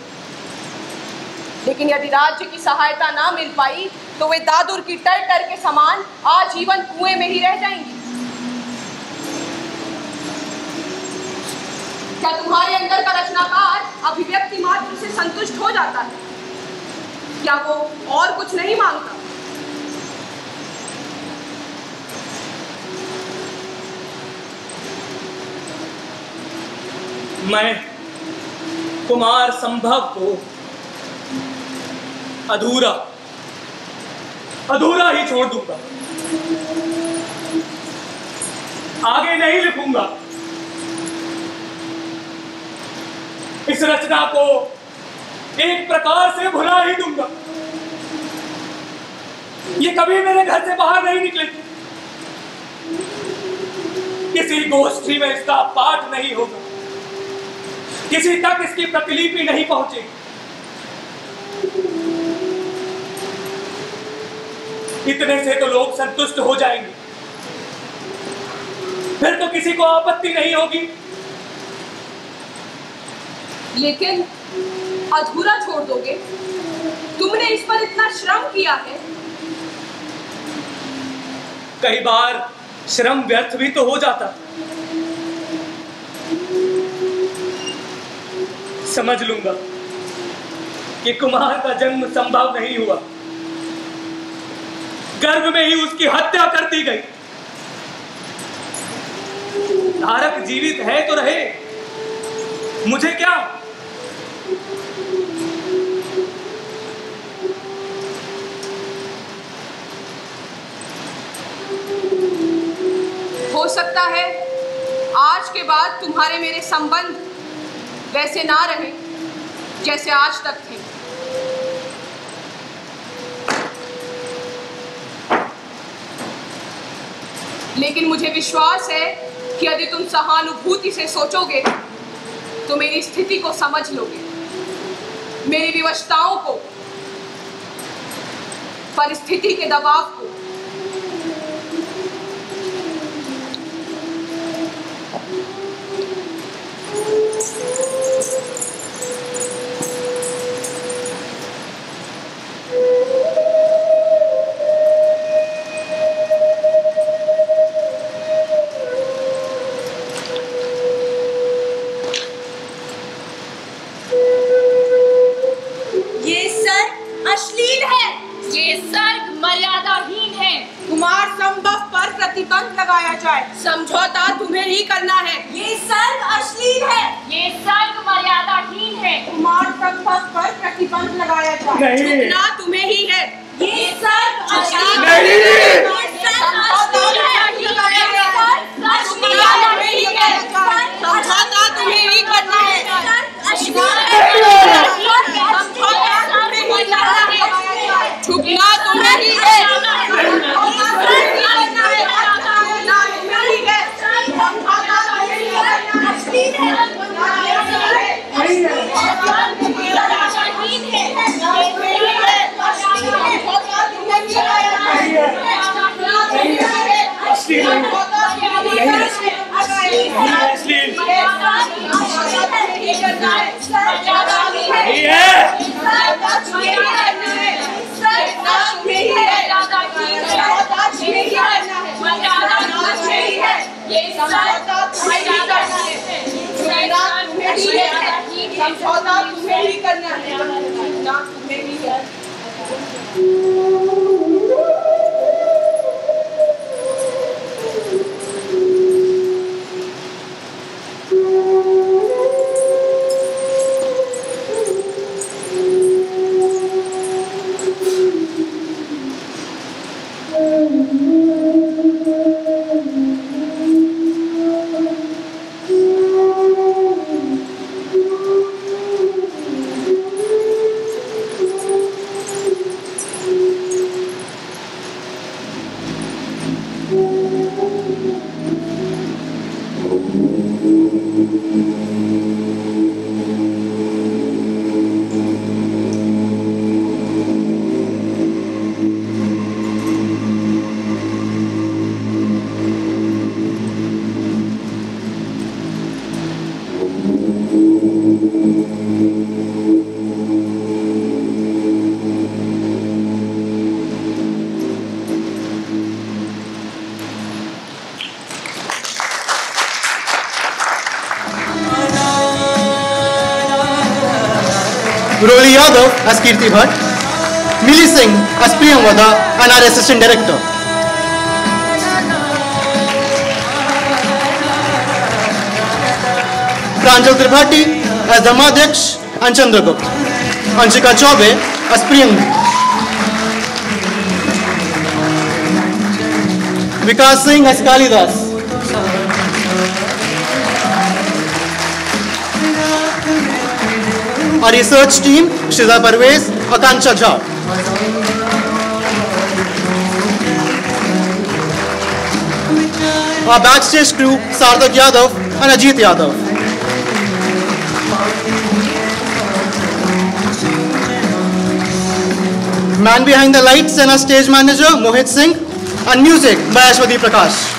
लेकिन यदि राज्य की सहायता ना मिल पाई तो वे दादुर की टर के समान आजीवन कुएं में ही रह जाएंगी। क्या तुम्हारे अंदर का रचनाकार अभिव्यक्ति मात्र से संतुष्ट हो जाता है? क्या वो और कुछ नहीं मांगता? मैं कुमार संभव को अधूरा ही छोड़ दूंगा, आगे नहीं लिखूंगा। इस रचना को एक प्रकार से भुला ही दूंगा। ये कभी मेरे घर से बाहर नहीं निकलेगी, किसी गोष्ठी में इसका पाठ नहीं होगा, किसी तक इसकी प्रतिलिपि नहीं पहुंचेगी। इतने से तो लोग संतुष्ट हो जाएंगे, फिर तो किसी को आपत्ति नहीं होगी। लेकिन अधूरा छोड़ दोगे? तुमने इस पर इतना श्रम किया है। कई बार श्रम व्यर्थ भी तो हो जाता। समझ लूंगा कि कुमार का जन्म संभव नहीं हुआ, गर्भ में ही उसकी हत्या कर दी गई। धारक जीवित है तो रहे, मुझे क्या। हो सकता है आज के बाद तुम्हारे मेरे संबंध वैसे ना रहे जैसे आज तक थे। लेकिन मुझे विश्वास है कि यदि तुम सहानुभूति से सोचोगे तो मेरी स्थिति को समझ लोगे, मेरी विवशताओं को, परिस्थिति के दबाव को। अश्लील है, ये सर्ग मर्यादाहीन है। कुमार संभव पर प्रतिबंध लगाया जाए, समझौता तुम्हें ही करना है। ये सर्ग अश्लील है, ये सर्ग मर्यादाहीन है। कुमार संभव पर प्रतिबंध लगाया जाए, झुकना तुम्हें ही है। ये सर्ग अश्लील है, समझौता तुम्हें ही करना है। झुकना तुम्हें ही है। समझौता तुम्हें ही करना है, ना तुम्हें ही है। Roli Yadav as Kirti Bhatt, Mili Singh as Priyamvada and our Assistant Director. Pranjal Tripathi as Dharmadhyaksh and Chandragupta. Anshika Chaube as Priyanka. Vikas Singh as Kalidas. Our research team, Shiza Parvez, Akanksha Jha. Our backstage crew, Sarthak Yadav and Ajit Yadav. Man behind the lights and our stage manager, Mohit Singh, and music by Ashwati Prakash.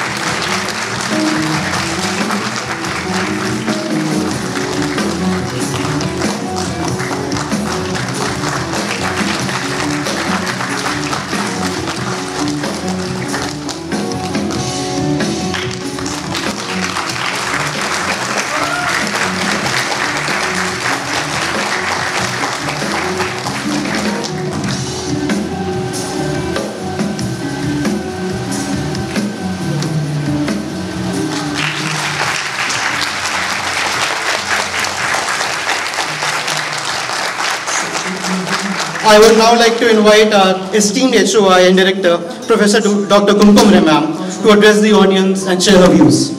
I would now like to invite our esteemed HOI and Director, Professor Dr. Kumkum Ray ma'am, to address the audience and share her views.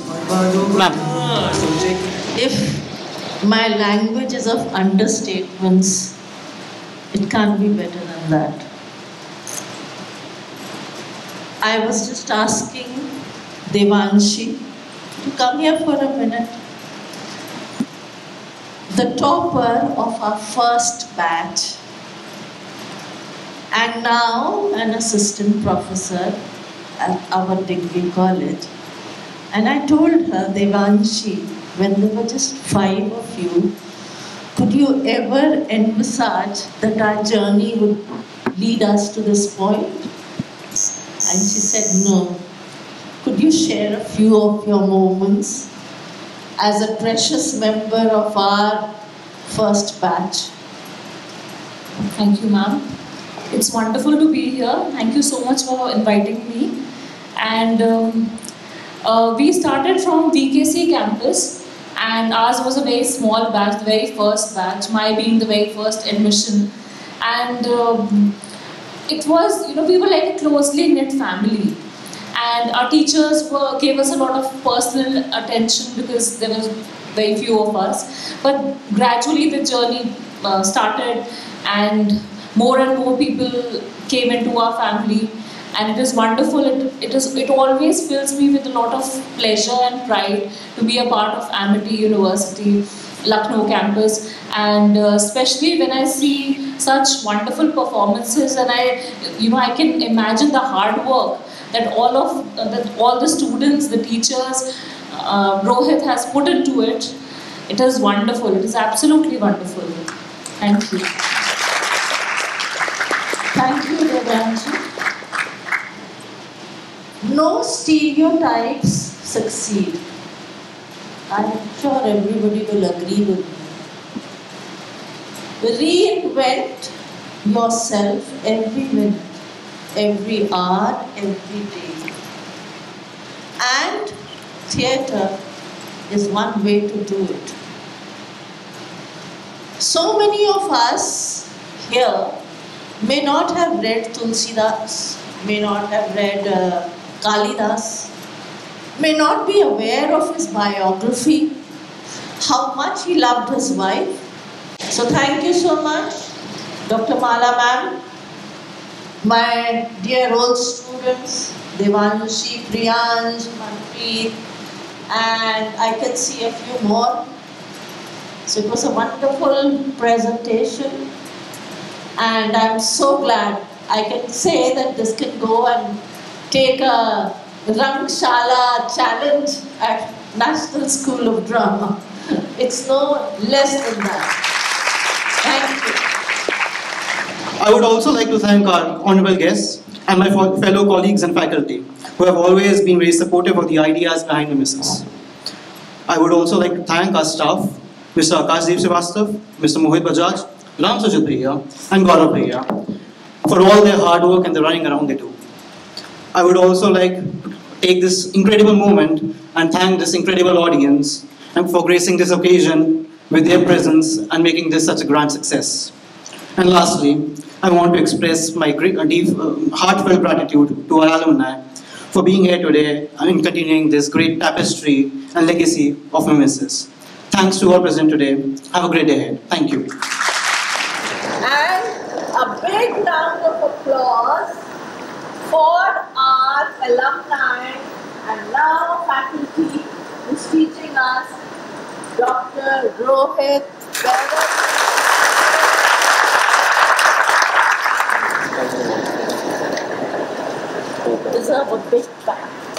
Ma'am. If my language is of understatements, it can't be better than that. I was just asking Devanshi to come here for a minute. The topper of our first batch, and now an assistant professor at our degree college. And I told her, Devanshi, when there were just 5 of you, could you ever envisage that our journey would lead us to this point? And she said, no. Could you share a few of your moments as a precious member of our first batch? Thank you, ma'am. It's wonderful to be here. Thank you so much for inviting me. And we started from VKC campus, and ours was a very small batch, the very first batch, my being the very first admission. And it was, we were like a closely knit family. And our teachers gave us a lot of personal attention because there was very few of us. But gradually the journey started, and more and more people came into our family, and it is wonderful. It always fills me with a lot of pleasure and pride to be a part of Amity University, Lucknow campus, and especially when I see such wonderful performances, and I can imagine the hard work that all the students, the teachers, Rohit has put into it. It is wonderful. It is absolutely wonderful. Thank you. Thank you, Devanshi. No stereotypes succeed. I'm sure everybody will agree with me. Reinvent yourself every minute, every hour, every day. And theatre is one way to do it. So many of us here may not have read Tulsidas, may not have read Kalidas, may not be aware of his biography, how much he loved his wife. So thank you so much, Dr. Mala ma'am, my dear old students, Devanshi, Priyansh, Manpreet, and I can see a few more. So it was a wonderful presentation. And I'm so glad I can say that this can go and take a Rangshala challenge at National School of Drama. It's no less than that. Thank you. I would also like to thank our honorable guests and my fellow colleagues and faculty who have always been very supportive of the ideas behind the missions. I would also like to thank our staff, Mr. Akashdeep Srivastav, Mr. Mohit Bajaj, Ram Sujit Bhaiya and Gaurav Bhaiya for all their hard work and the running around they do. I would also like to take this incredible moment and thank this incredible audience and for gracing this occasion with their presence and making this such a grand success. And lastly, I want to express my deep, heartfelt gratitude to our alumni for being here today and continuing this great tapestry and legacy of MSS. Thanks to all present today. Have a great day ahead. Thank you. And a big round of applause for our alumni and now faculty who's teaching us, Dr. Rohit Gaurav. Deserve a big clap.